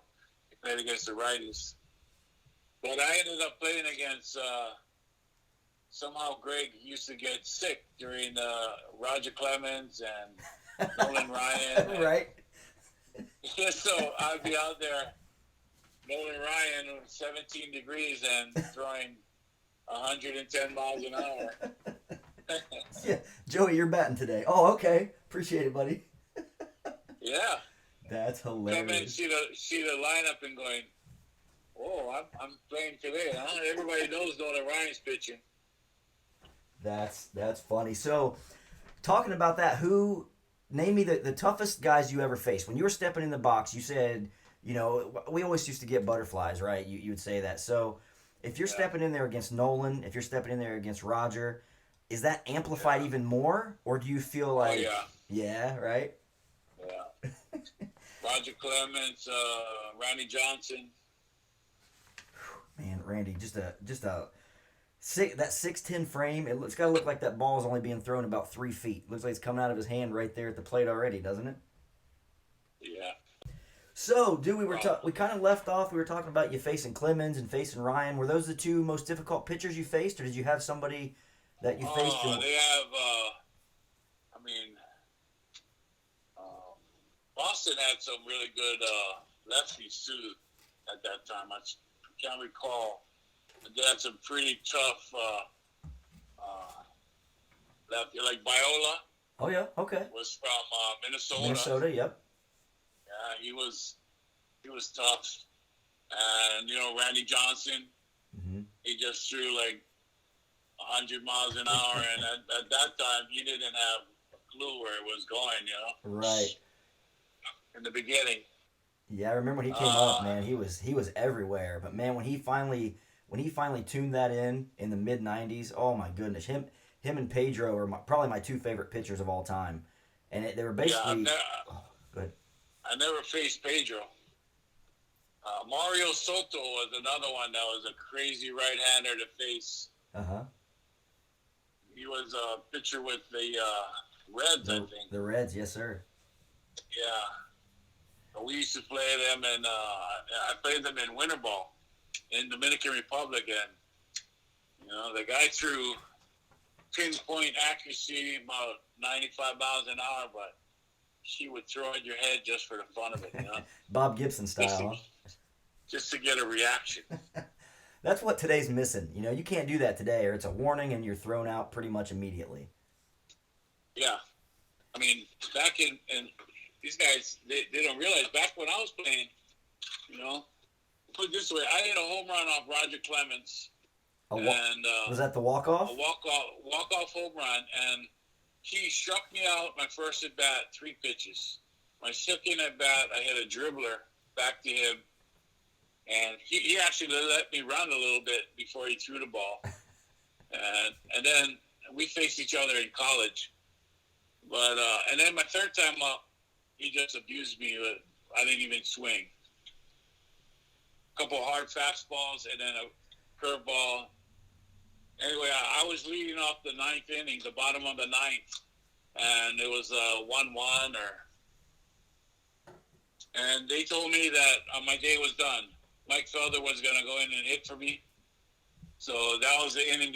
he played against the righties. But I ended up playing against. Somehow Greg used to get sick during Roger Clemens and Nolan Ryan. Right. So I'd be out there Nolan Ryan with 17 degrees and throwing 110 miles an hour. Yeah, Joey, you're batting today. Oh, okay. Appreciate it, buddy. Yeah. That's Come in, hilarious. see the lineup and going, oh, I'm playing today, huh? Everybody knows Nolan Ryan's pitching. That's funny. So, talking about that, who name me the toughest guys you ever faced when you were stepping in the box? You said, we always used to get butterflies, right? You would say that. So, if you're Yeah. stepping in there against Nolan, if you're stepping in there against Roger, is that amplified Yeah. even more, or do you feel Oh, like, yeah. yeah, right? Yeah. Roger Clemens, Randy Johnson. Man, Randy, just a that 6'10" frame. It's got to look like that ball is only being thrown about 3 feet. Looks like it's coming out of his hand right there at the plate already, doesn't it? Yeah. So, dude, Wow. we kind of left off. We were talking about you facing Clemens and facing Ryan. Were those the two most difficult pitchers you faced, or did you have somebody that you faced? Oh, they have, I mean, uh, Boston had some really good lefties too at that time. I can't recall. They had some pretty tough lefty, like Viola Oh yeah, okay. was from Minnesota. Minnesota, yep. Yeah, he was tough. And Randy Johnson, Hmm. he just threw like 100 miles an hour, and at that time he didn't have a clue where it was going. Right. In the beginning. Yeah, I remember when he came up, Uh, man. He was everywhere. But man, when he finally tuned that in the mid '90s, oh my goodness, him and Pedro are probably my two favorite pitchers of all time. And they were yeah, basically. Oh, good. I never faced Pedro. Mario Soto was another one that was a crazy right-hander to face. Uh huh. He was a pitcher with the Reds, I think. The Reds, yes sir. Yeah. We used to play them, and I played them in winter ball in Dominican Republic, and the guy threw pinpoint accuracy about 95 miles an hour, but he would throw at your head just for the fun of it. Bob Gibson Just to, style. just to get a reaction. Huh? That's what today's missing. You can't do that today, or it's a warning and you're thrown out pretty much immediately. Yeah. I mean, back in these guys, they don't realize, back when I was playing, put it this way, I hit a home run off Roger Clemens, and Was that the walk a off? walk-off home run, and he struck me out my first at bat, 3 pitches. My second at bat, I hit a dribbler back to him, and he actually let me run a little bit before he threw the ball. And then we faced each other in college. But and then my third time up, he just abused me. I didn't even swing. A couple of hard fastballs and then a curveball. Anyway, I was leading off the 9th inning, the bottom of the 9th, and it was 1-1. And they told me that my day was done. Mike Felder was going to go in and hit for me. So that was the inning.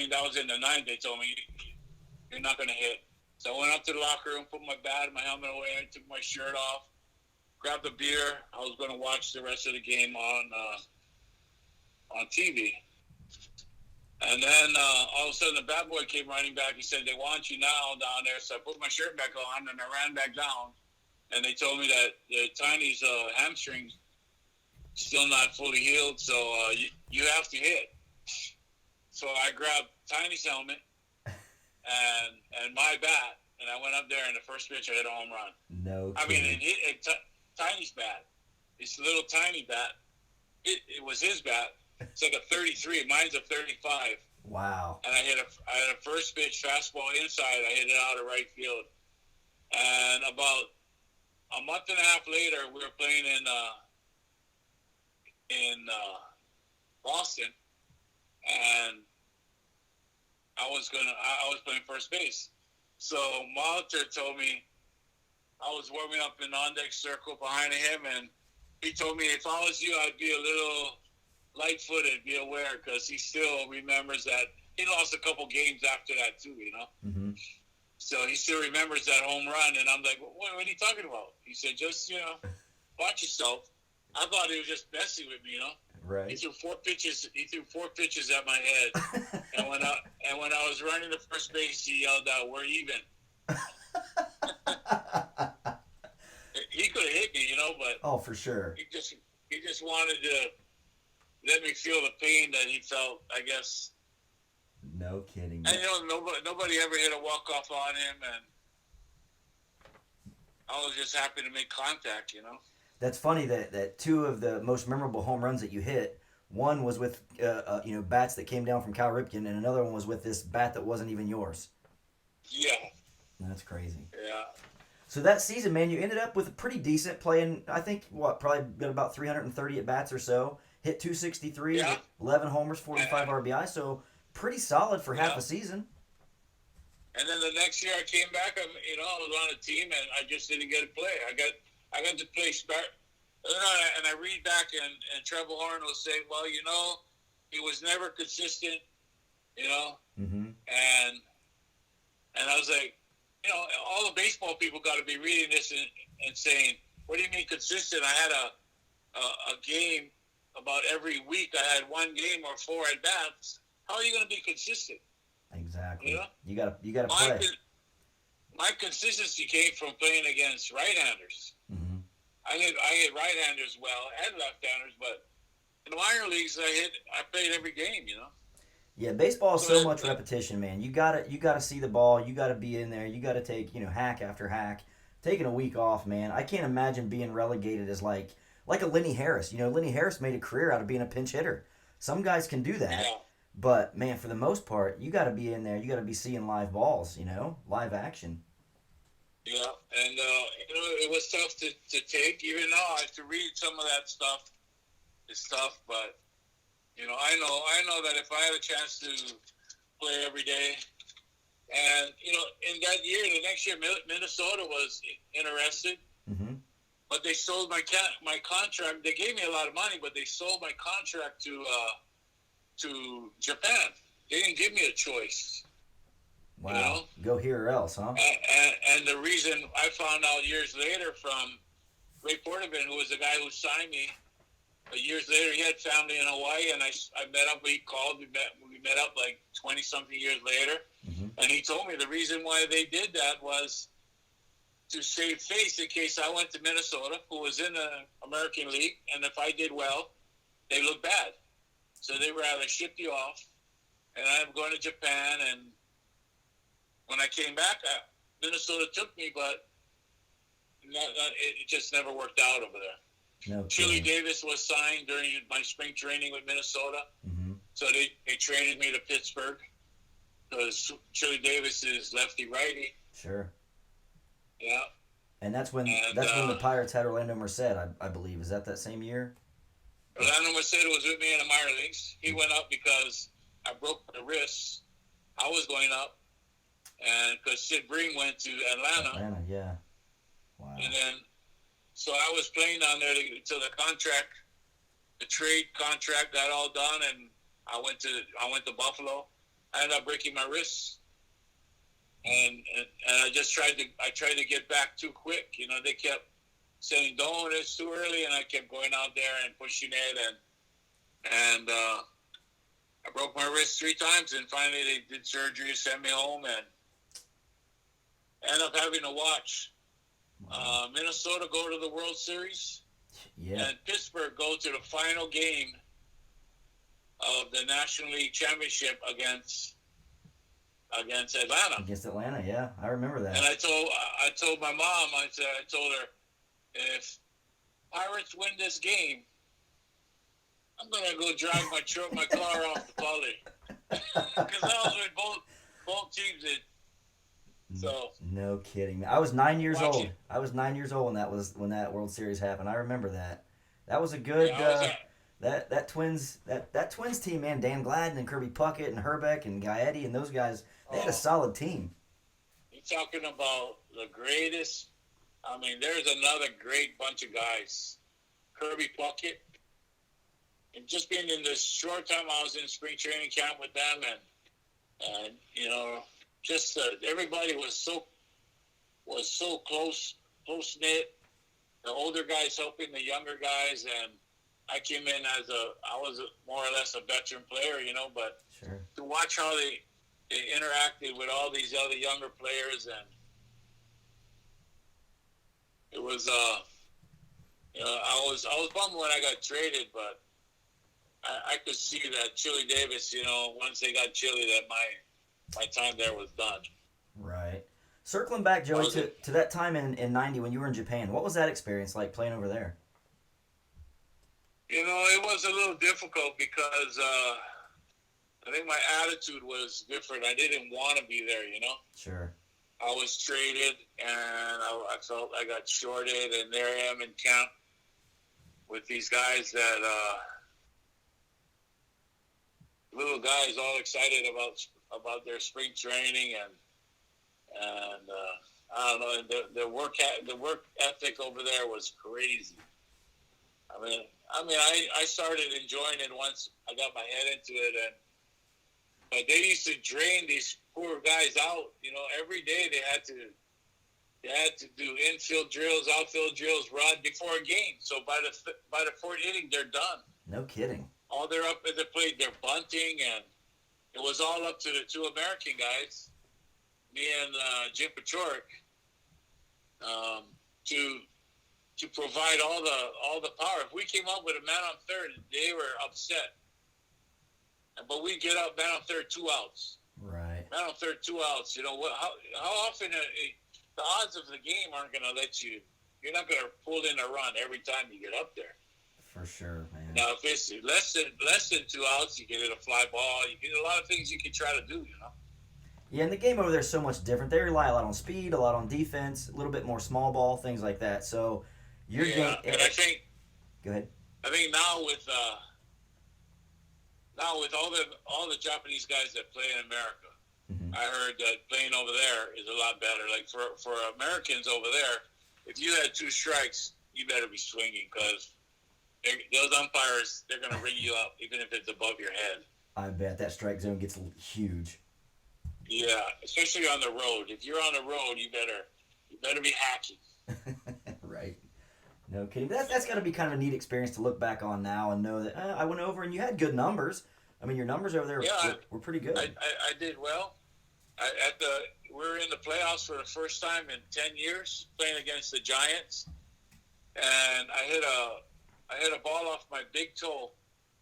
That was in the 9th. They told me, you're not going to hit. So I went up to the locker room, put my bat and my helmet away, took my shirt off, grabbed a beer. I was going to watch the rest of the game on TV. And then all of a sudden the bat boy came running back. He said, they want you now down there. So I put my shirt back on and I ran back down. And they told me that Tiny's hamstring still not fully healed, so you have to hit. So I grabbed Tiny's helmet and my bat, and I went up there, and the first pitch I hit a home run. No. I mean, Tiny's bat, this little tiny bat, it was his bat. It's like a 33. Mine's a 35. Wow. And I had a first pitch fastball inside. I hit it out of right field. And about a month and a half later, we were playing in Boston, and I was playing first base. So Molitor told me, I was warming up in the on-deck circle behind him, and he told me if I was you, I'd be a little light-footed, be aware, because he still remembers that he lost a couple games after that too, Mm-hmm. So he still remembers that home run, and I'm like, what are you talking about? He said, just watch yourself. I thought he was just messing with me, you know. Right. He threw four pitches at my head, and when I was running to first base, he yelled out, "We're even." He could have hit me, you know, but Oh, for sure. he just wanted to let me feel the pain that he felt, I guess. No kidding. And you know, nobody ever hit a walk off on him, and I was just happy to make contact, you know. That's funny that two of the most memorable home runs that you hit, one was with bats that came down from Cal Ripken, and another one was with this bat that wasn't even yours. Yeah. That's crazy. Yeah. So that season, man, you ended up with a pretty decent playing. I think probably got about 330 at bats or so. Hit 263, Yeah. 11 homers, 45 RBI. So pretty solid for half a season. And then the next year I came back. I was on a team, and I just didn't get to play. I got to play start. And I read back, and Trevor Horn was saying, well, you know, he was never consistent, you know. Mm-hmm. And I was like, you know, all the baseball people got to be reading this and saying, what do you mean consistent? I had a game about every week. I had one game or four at bats. How are you going to be consistent? Exactly. You know? You gotta play. My consistency came from playing against right-handers. Mm-hmm. I hit right-handers well and left-handers, but in the minor leagues I played every game, you know. Yeah, baseball is so much repetition, man. You gotta see the ball. You gotta be in there. You gotta take hack after hack. Taking a week off, man. I can't imagine being relegated as like a Lenny Harris. You know, Lenny Harris made a career out of being a pinch hitter. Some guys can do that. Yeah. But man, for the most part, you got to be in there. You got to be seeing live balls, live action. Yeah, and it was tough to take, even though I had to read some of that stuff. It's tough, but I know that if I had a chance to play every day, and in that year, the next year, Minnesota was interested, Mm-hmm. but they sold my contract. They gave me a lot of money, but they sold my contract to Japan. They didn't give me a choice. Wow. You know? Go here or else, huh? And the reason I found out years later from Ray Porterman, who was the guy who signed me, years later, he had family in Hawaii, and I met up. We called. We met up like 20-something years later, Mm-hmm. and he told me the reason why they did that was to save face in case I went to Minnesota, who was in the American League, and if I did well, they looked bad. So they rather ship you off, and I'm going to Japan. And when I came back, Minnesota took me, but it just never worked out over there. No. Chili Davis was signed during my spring training with Minnesota, Mm-hmm. so they traded me to Pittsburgh because Chili Davis is lefty-righty. Sure. Yeah. And that's when the Pirates had Orlando Merced, I believe. Is that same year? Orlando Merced was with me in the minor leagues. He went up because I broke my wrist. I was going up, and because Sid Bring went to Atlanta. Atlanta, yeah. Wow. And then, so I was playing down there until the trade contract got all done, and I went to Buffalo. I ended up breaking my wrist, and I just tried to get back too quick. You know, they kept saying, "Don't, it's too early," and I kept going out there and pushing it, and I broke my wrist 3 times, and finally they did surgery, sent me home, and ended up having to watch Minnesota go to the World Series, and Pittsburgh go to the final game of the National League Championship against Atlanta. Against Atlanta, yeah, I remember that. And I told my mom, I told her, if Pirates win this game, I'm gonna go drive my car off the poly, because that was when both teams did. So no kidding, man. I was 9 years old. I was 9 years old when that World Series happened. I remember that. That was a good that Twins team, man. Dan Gladden and Kirby Puckett and Herbeck and Gaetti and those guys. They had a solid team. You're talking about the greatest. I mean, there's another great bunch of guys. Kirby Puckett. And just being in this short time I was in spring training camp with them, and just everybody was so close knit. the older guys helping the younger guys, and I came in I was more or less a veteran player, but Sure. to watch how they interacted with all these other younger players, and it was, I was bummed when I got traded, but I could see that Chili Davis, once they got Chili, that my time there was done. Right. Circling back, Joey, to that time in 90 when you were in Japan, what was that experience like playing over there? It was a little difficult because I think my attitude was different. I didn't want to be there, Sure. I was traded, and I felt I got shorted, and there I am in camp with these guys that little guys all excited about their spring training, and I don't know, and the work ethic over there was crazy. I started enjoying it once I got my head into it, but they used to drain these poor guys out. Every day they had to do infield drills, outfield drills, run before a game. So by the fourth inning, they're done. No kidding. All they're up at the plate, they're bunting, and it was all up to the two American guys, me and Jim Pachorik, to provide all the power. If we came up with a man on third, they were upset. But we get up, man on third, 2 outs. Right. Man on third, 2 outs. How often the odds of the game aren't going to let you. You're not going to pull in a run every time you get up there. For sure, man. Now, if it's less than 2 outs, you can hit a fly ball. You can a lot of things you can try to do. Yeah, and the game over there is so much different. They rely a lot on speed, a lot on defense, a little bit more small ball, things like that. So your game. And I think. Go ahead. I think now with all the Japanese guys that play in America, Mm-hmm. I heard that playing over there is a lot better. Like for Americans over there, if you had 2 strikes, you better be swinging, because those umpires, they're going to ring you up even if it's above your head. I bet that strike zone gets huge. Yeah, especially on the road. If you're on the road, you better be hacking. Right. No kidding. That's got to be kind of a neat experience to look back on now and know that I went over and you had good numbers. I mean, your numbers over there were pretty good. I did well. We were in the playoffs for the first time in 10 years, playing against the Giants, and I hit a ball off my big toe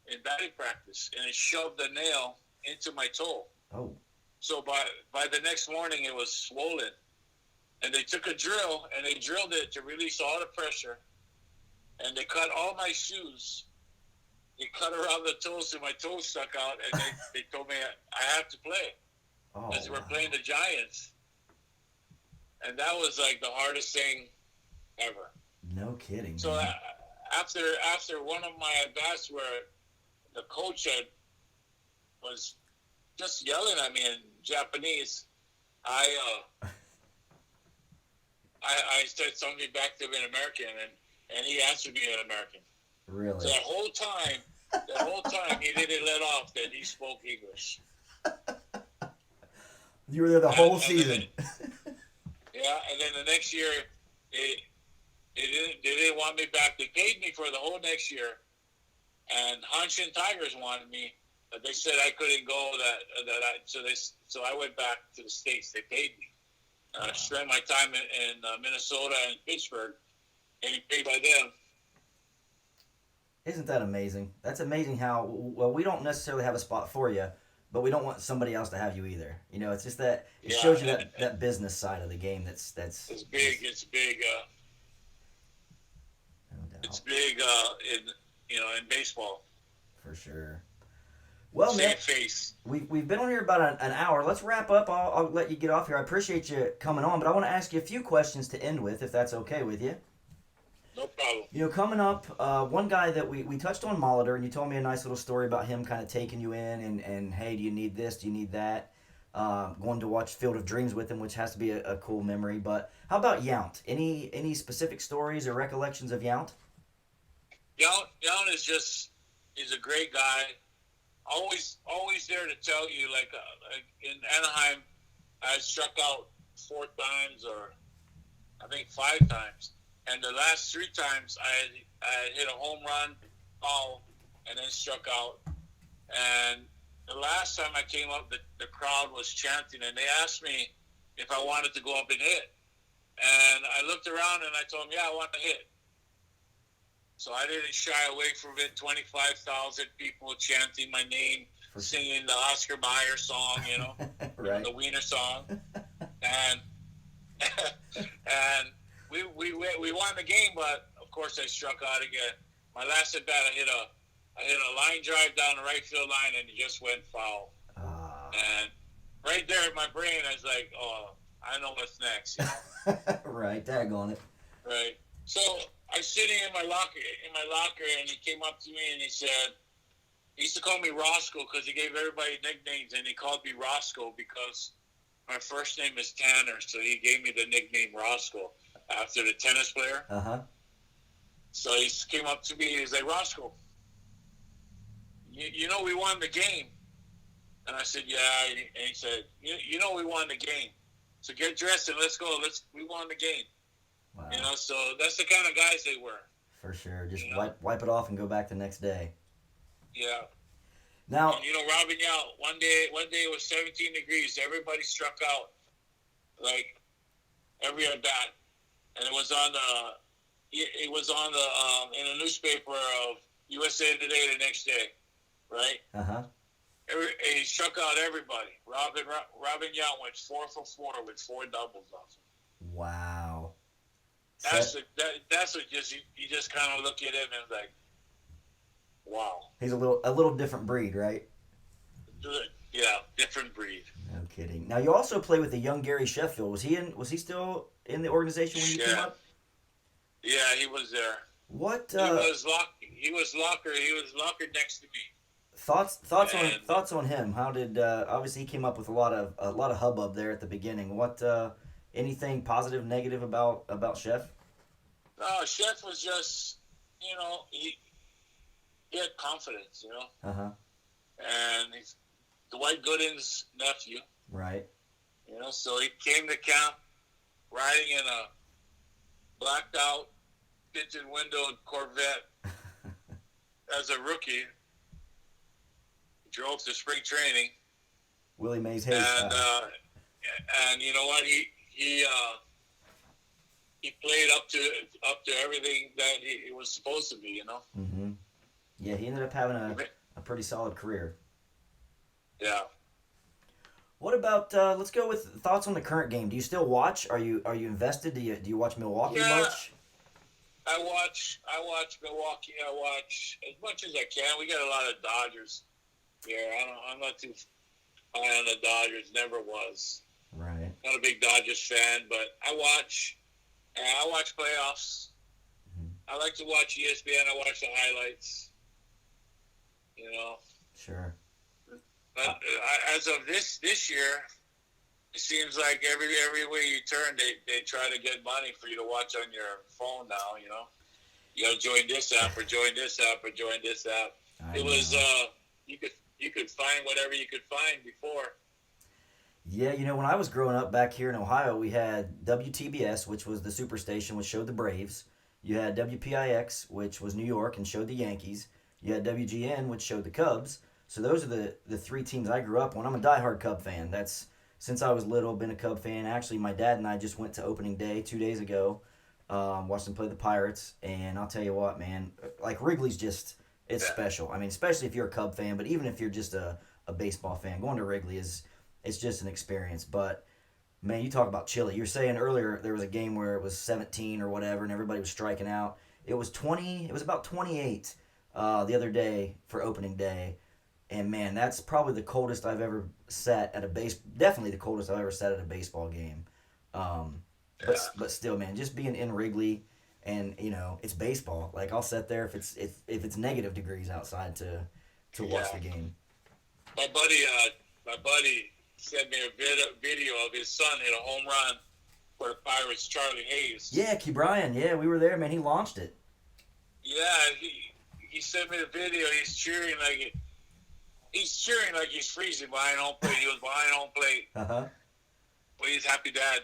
in batting practice, and it shoved a nail into my toe. Oh. So by the next morning, it was swollen, and they took a drill and they drilled it to release all the pressure, and they cut all my shoes. They cut around the toes, and my toes stuck out, and they told me I have to play. Because we're playing the Giants. And that was like the hardest thing ever. No kidding. So after one of my at-bats where the coach was just yelling at me in Japanese, I said something back to him in American, and he answered me in American. Really? So that whole time he didn't let off that he spoke English. You were there the whole season. Yeah, and then the next year, they didn't want me back. They paid me for the whole next year, and Hanshin Tigers wanted me, but they said I couldn't go. So I went back to the States. They paid me. I spent my time in Minnesota and Pittsburgh, getting paid by them. Isn't that amazing? That's amazing how, well, we don't necessarily have a spot for you, but we don't want somebody else to have you either. It's just that it shows you that business side of the game. That's it's big. It's big. No doubt. It's big in baseball. For sure. Well, man, we've been on here about an hour. Let's wrap up. I'll let you get off here. I appreciate you coming on, but I want to ask you a few questions to end with, if that's okay with you. No problem. Coming up, one guy that we touched on, Molitor, and you told me a nice little story about him kind of taking you in and hey, do you need this? Do you need that? Going to watch Field of Dreams with him, which has to be a cool memory. But how about Yount? Any specific stories or recollections of Yount? Yount is a great guy. Always there to tell you, like in Anaheim, I struck out 4 times, or I think 5 times. And the last 3 times I hit a home run, foul, and then struck out. And the last time I came up, the crowd was chanting, and they asked me if I wanted to go up and hit. And I looked around and I told them, yeah, I want to hit. So I didn't shy away from it. 25,000 people chanting my name, singing the Oscar Mayer song, right. The Wiener song. And and we won the game, but of course I struck out again. My last at bat, I hit a line drive down the right field line, and it just went foul. And right there in my brain, I was like, oh, I know what's next. Right, tag on it. Right. So I was sitting in my locker, and he came up to me and he said, he used to call me Roscoe because he gave everybody nicknames, and he called me Roscoe because my first name is Tanner, so he gave me the nickname Roscoe after the tennis player. So he came up to me, he was like, Roscoe, you know we won the game. And I said, yeah. And he said, you know we won the game. So get dressed and let's go. We won the game. Wow. So that's the kind of guys they were. For sure. Just wipe it off and go back the next day. Yeah. Now, and, Robin Yao, one day it was 17 degrees. Everybody struck out, like, every at bat. And it was on the in the newspaper of USA Today the next day, right? He struck out everybody. Robin Yao went 4 for 4 with 4 doubles off him. Wow. That's what you just kind of look at him and like, wow. He's a little different breed, right? Yeah, different breed. No kidding. Now you also play with the young Gary Sheffield. Was he still in the organization when you came up? Yeah, he was there. What? He was locker next to me. Thoughts on him? How did obviously he came up with a lot of hubbub there at the beginning. What anything positive, negative about Chef? No, Chef was just he had confidence, and he's Dwight Gooden's nephew, right? So he came to camp riding in a blacked out kitchen windowed Corvette as a rookie. Drove to spring training. Willie Mays Hayes. And you know what? He played up to everything that he was supposed to be. Mm-hmm. Yeah, he ended up having a pretty solid career. Yeah. What about let's go with thoughts on the current game. Do you still watch? Are you invested? Do you watch Milwaukee much? I watch Milwaukee. I watch as much as I can. We got a lot of Dodgers. Yeah, I'm not too high on the Dodgers. Never was. Right. Not a big Dodgers fan, but I watch playoffs. Mm-hmm. I like to watch ESPN. I watch the highlights. Sure. But as of this year, it seems like every way you turn, they try to get money for you to watch on your phone now. You got to join this app or join this app or join this app. Was you could find whatever you could find before. Yeah, when I was growing up back here in Ohio, we had WTBS, which was the superstation, which showed the Braves. You had WPIX, which was New York and showed the Yankees. You had WGN, which showed the Cubs. So those are the 3 teams I grew up on. I'm a diehard Cub fan. That's since I was little, been a Cub fan. Actually, my dad and I just went to opening day 2 days ago. Watched them play the Pirates, and I'll tell you what, man, like Wrigley's just... It's special. I mean, especially if you're a Cub fan, but even if you're just a baseball fan, going to Wrigley it's just an experience. But, man, you talk about chilly. You were saying earlier there was a game where it was 17 or whatever, and everybody was striking out. It was about 28 the other day for opening day. And, man, that's probably the coldest I've ever sat at definitely the coldest I've ever sat at a baseball game. But still, man, just being in Wrigley... And it's baseball. Like I'll sit there if it's negative degrees outside to watch the game. My buddy sent me a video of his son hit a home run for the Pirates, Charlie Hayes. Yeah, Key Bryan. Yeah, we were there, man. He launched it. Yeah, he sent me the video. He's cheering like he's freezing behind home plate. He was behind home plate. But he's happy dad,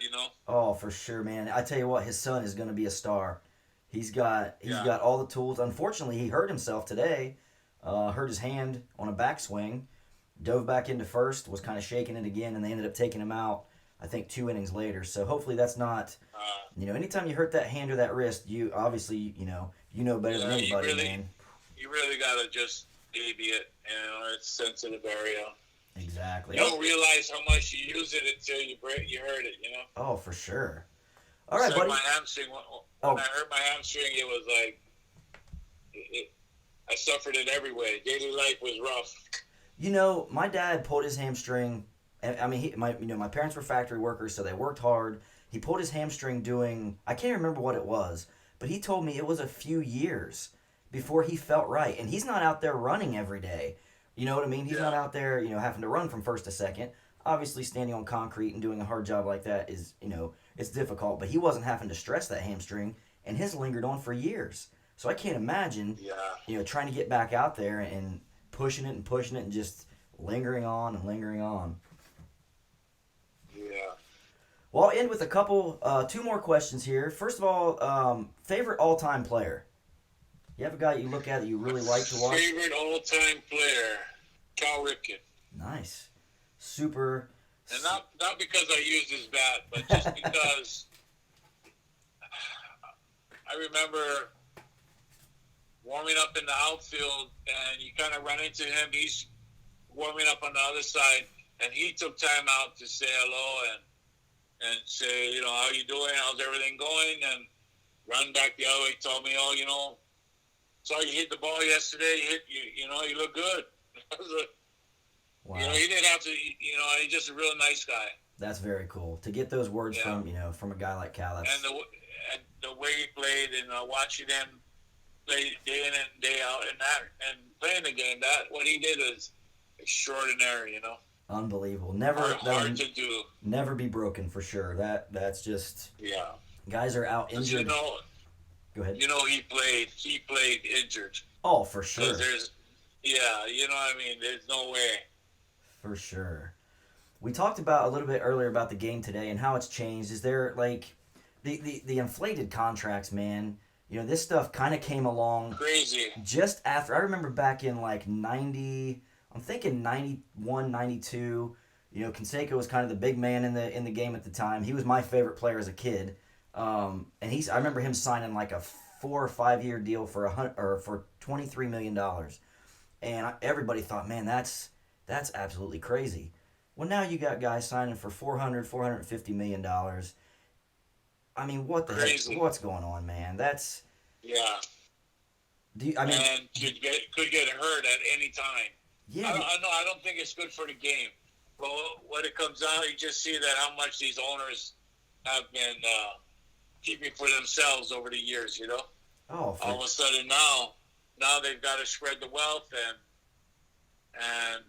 Oh, for sure, man. I tell you what, his son is going to be a star. He's got all the tools. Unfortunately, he hurt himself today. Hurt his hand on a backswing. Dove back into first. Was kind of shaking it again, and they ended up taking him out. I think 2 innings later. So hopefully that's not. Anytime you hurt that hand or that wrist, you obviously you know better than anybody, man. You really gotta just baby it. It's a sensitive area. Exactly. You don't realize how much you use it until you hurt it. Oh, for sure. All right, like buddy. My hamstring. When I hurt my hamstring, it was like I suffered in every way. Daily life was rough. My dad pulled his hamstring. I mean, my parents were factory workers, so they worked hard. He pulled his hamstring doing, I can't remember what it was, but he told me it was a few years before he felt right. And he's not out there running every day. You know what I mean? He's not out there, having to run from first to second. Obviously, standing on concrete and doing a hard job like that is, it's difficult. But he wasn't having to stress that hamstring, and his lingered on for years. So I can't imagine, trying to get back out there and pushing it and just lingering on and lingering on. Yeah. Well, I'll end with a couple, 2 more questions here. First of all, favorite all-time player? You have a guy you look at that you really like to watch? Favorite all-time player, Cal Ripken. Nice. Super. And not because I used his bat, but just because I remember warming up in the outfield, and you kind of run into him. He's warming up on the other side, and he took time out to say hello and say, how you doing? How's everything going? And run back the other way. He told me, saw you hit the ball yesterday. You look good. Wow. He didn't have to. He's just a real nice guy. That's very cool to get those words from a guy like Cal. And the way he played, and watching him play day in and day out, and playing the game, what he did is extraordinary. Unbelievable. Hard to do. Never be broken for sure. That's just guys are out injured. Go ahead. He played injured. Oh, for sure. There's no way. For sure. We talked about a little bit earlier about the game today and how it's changed. Is there the inflated contracts, man? This stuff kind of came along crazy just after. I remember back in 90. I'm thinking 91, 92. Canseco was kind of the big man in the game at the time. He was my favorite player as a kid. And I remember him signing like a 4 or 5 year deal for $23 million. And everybody thought, man, that's absolutely crazy. Well, now you got guys signing for $450 million. I mean, what the heck? What's going on, man? That's and could get hurt at any time. Yeah, I don't think it's good for the game. But when it comes out, you just see that how much these owners have been keeping for themselves over the years. Oh, all of a sudden now they've got to spread the wealth, and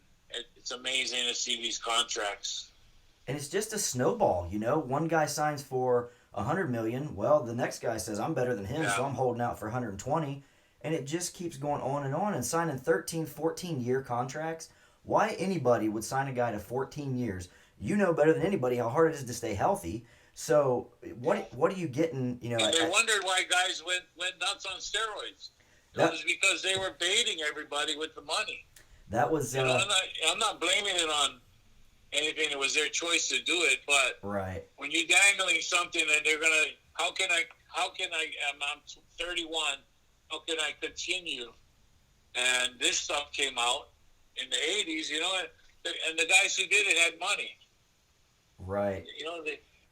it's amazing to see these contracts. And it's just a snowball, One guy signs for $100 million. Well, the next guy says I'm better than him, so I'm holding out for $120, and it just keeps going on and signing 13, 14-year contracts. Why anybody would sign a guy to 14 years? You know better than anybody how hard it is to stay healthy. So what are you getting? And they wondered why guys went nuts on steroids. It was because they were baiting everybody with the money. That was. I'm not blaming it on anything. It was their choice to do it. But when you're dangling something and they're gonna, how can I? I'm 31. How can I continue? And this stuff came out in the 80s, and the guys who did it had money. Right.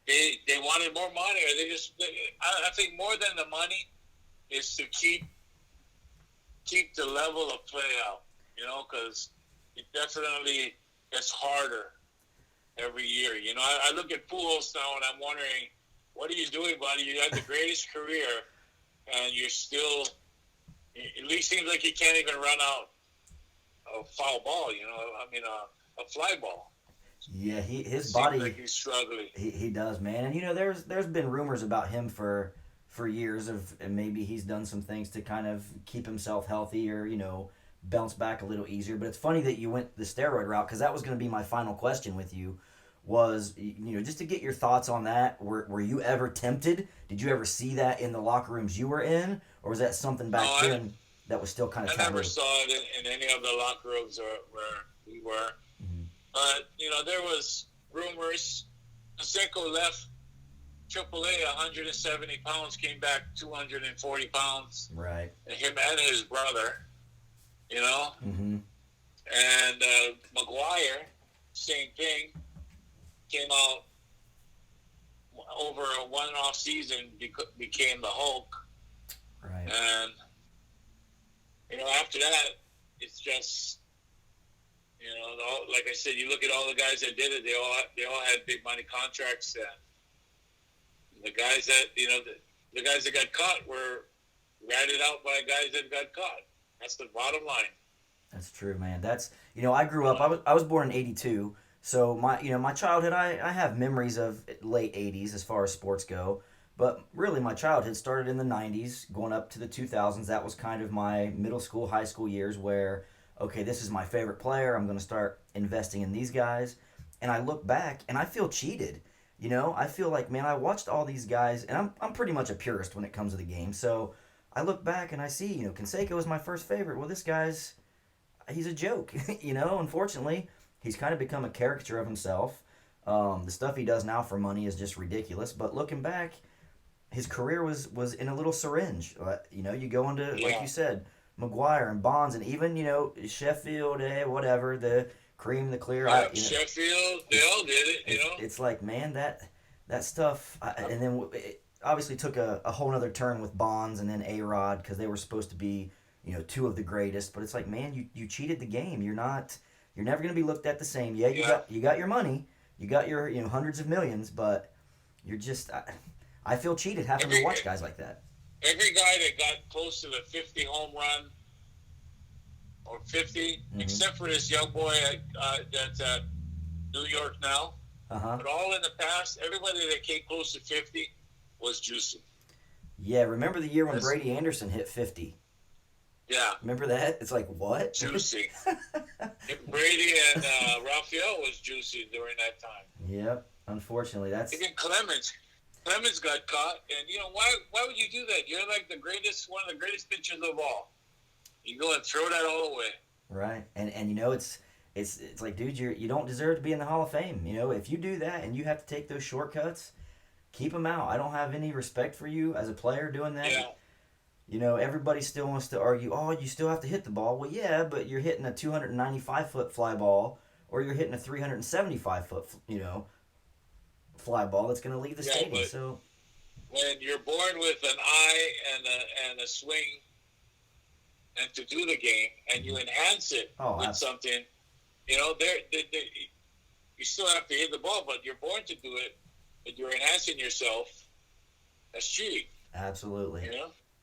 They wanted more money, or I think more than the money is to keep the level of play out, because it definitely gets harder every year. I look at Pujols now and I'm wondering, what are you doing, buddy? You had the greatest career, and you're still, at least seems like you can't even run out a foul ball, a fly ball. Yeah, his body. Like he's struggling. He does, man. And there's been rumors about him for years and maybe he's done some things to kind of keep himself healthy or bounce back a little easier. But it's funny that you went the steroid route, because that was going to be my final question with you. was, just to get your thoughts on that. Were you ever tempted? Did you ever see that in the locker rooms you were in, or was that something No, back then that was still kind of I never taboo? saw it in any of the locker rooms where we were. Mm-hmm. But, there was rumors. Conseco left AAA 170 pounds, came back 240 pounds. Right. Him and his brother, Mm-hmm. And McGuire, same thing, came out over a one-off season, became the Hulk. Right. And, after that, it's just, like I said, you look at all the guys that did it, they all had big money contracts. And the guys that, the guys that got caught were ratted out by guys that got caught. That's the bottom line. That's true, man. That's I grew up. I was born in '82, so my childhood. I have memories of late '80s as far as sports go, but really my childhood started in the '90s, going up to the 2000s. That was kind of my middle school, high school years where, okay, this is my favorite player. I'm going to start investing in these guys, and I look back and I feel cheated. I feel like, man, I watched all these guys, and I'm pretty much a purist when it comes to the game. So I look back and I see, Canseco was my first favorite. Well, this guy's he's a joke. Unfortunately, he's kind of become a caricature of himself. The stuff he does now for money is just ridiculous. But looking back, his career was in a little syringe. You go into, like you said, McGuire and Bonds, and even, Sheffield, whatever, the cream, the clear. Sheffield, they all did it, It's like, man, that stuff. And then it obviously took a whole other turn with Bonds and then A-Rod, because they were supposed to be, two of the greatest. But it's like, man, you cheated the game. You're never going to be looked at the same. Yeah, you got your money. You got your, hundreds of millions, but you're just... I feel cheated having to watch guys like that. Every guy that got close to the 50 home run or 50, except for this young boy that's at New York now. Uh-huh. But all in the past, everybody that came close to 50 was juicing. Yeah, remember the year when Brady Anderson hit 50? Yeah. Remember that? It's like, what? Juicing. Brady and Raphael was juicing during that time. Yep. Unfortunately, that's... Even Clemens got caught, and why would you do that? You're like one of the greatest pitchers of all. You go and throw that all away. Right, and it's like, dude, you don't deserve to be in the Hall of Fame. If you do that and you have to take those shortcuts, keep them out. I don't have any respect for you as a player doing that. Yeah. Everybody still wants to argue, oh, you still have to hit the ball. Well, yeah, but you're hitting a 295-foot fly ball, or you're hitting a 375-foot, fly ball that's going to leave the stadium. So when you're born with an eye and a swing and to do the game, and you enhance it with something, you still have to hit the ball, but you're born to do it, but you're enhancing yourself. That's cheating. Absolutely.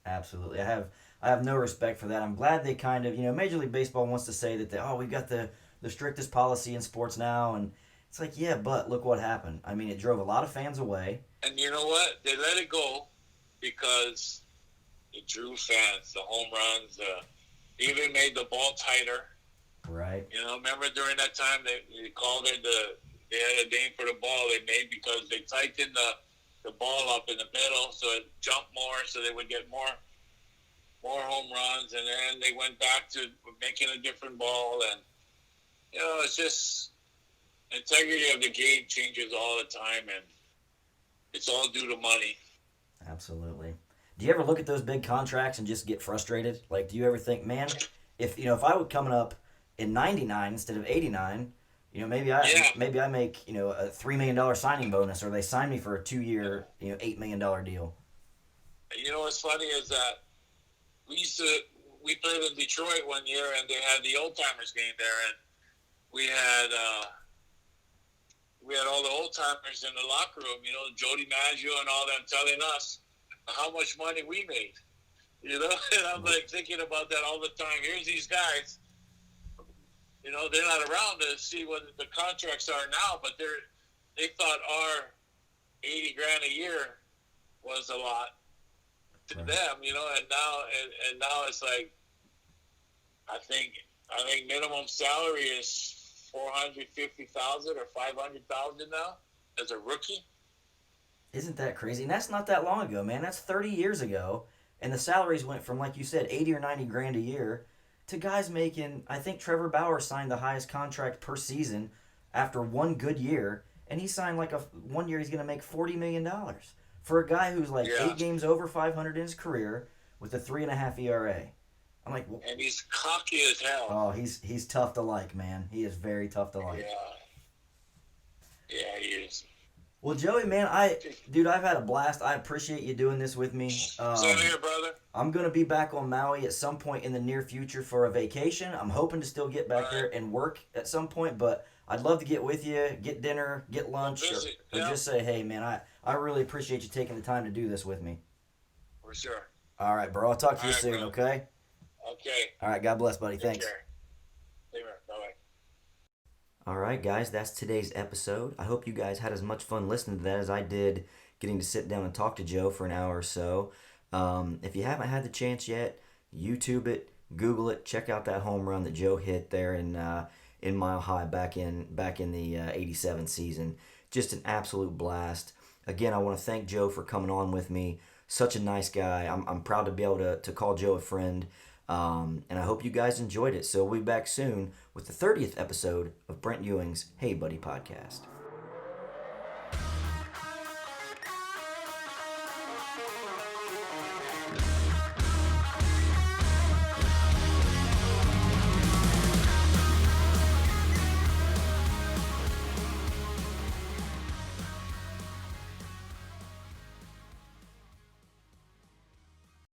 Absolutely. I have no respect for that. I'm glad they kind of, Major League Baseball wants to say that we've got the strictest policy in sports now, and it's like, yeah, but look what happened. I mean, it drove a lot of fans away. And you know what? They let it go because it drew fans. The home runs, even made the ball tighter. Right. Remember during that time they called it they had a name for the ball they made because they tightened the ball up in the middle so it jumped more, so they would get more home runs, and then they went back to making a different ball, and it's just integrity of the game changes all the time, and it's all due to money. Absolutely. Do you ever look at those big contracts and just get frustrated? Like, do you ever think, man, if I were coming up in '99 instead of '89, maybe I make a $3 million signing bonus, or they sign me for a 2-year $8 million deal. What's funny is that we played in Detroit one year, and they had the old timers game there, and we had all the old timers in the locker room, Jody Maggio and all them telling us how much money we made, and I'm like thinking about that all the time. Here's these guys, they're not around to see what the contracts are now, but they thought our $80,000 a year was a lot to them, and now it's like I think minimum salary is $450,000 or $500,000 now as a rookie. Isn't that crazy? And that's not that long ago, man. That's 30 years ago. And the salaries went from, like you said, 80 or 90 grand a year to guys making, I think Trevor Bauer signed the highest contract per season after one good year. And he signed like 1 year he's going to make $40 million for a guy who's like Yeah, 8 games over 500 in his career with a 3.5 ERA. I'm like, and he's cocky as hell. oh, he's tough to like, man. He is very tough to like. Yeah, yeah, he is. Well, Joey, man, dude, I've had a blast. I appreciate you doing this with me. Same here, brother. I'm gonna be back on Maui at some point in the near future for a vacation. I'm hoping to still get back All there right. and work at some point, but I'd love to get with you, get dinner, get lunch, Visit. or Yeah, just say, hey, man, I really appreciate you taking the time to do this with me. for sure. All right, bro. I'll talk to All you right, soon, brother. okay? Okay. All right, God bless, buddy. Take Thanks. care. Same here. Bye-bye. All right, guys, that's today's episode. I hope you guys had as much fun listening to that as I did getting to sit down and talk to Joe for an hour or so. If you haven't had the chance yet, YouTube it, Google it, check out that home run that Joe hit there in Mile High back in the '87 season. Just an absolute blast. Again, I want to thank Joe for coming on with me. Such a nice guy. I'm proud to be able to call Joe a friend. And I hope you guys enjoyed it. So we'll be back soon with the 30th episode of Brent Ewing's Hey Buddy podcast.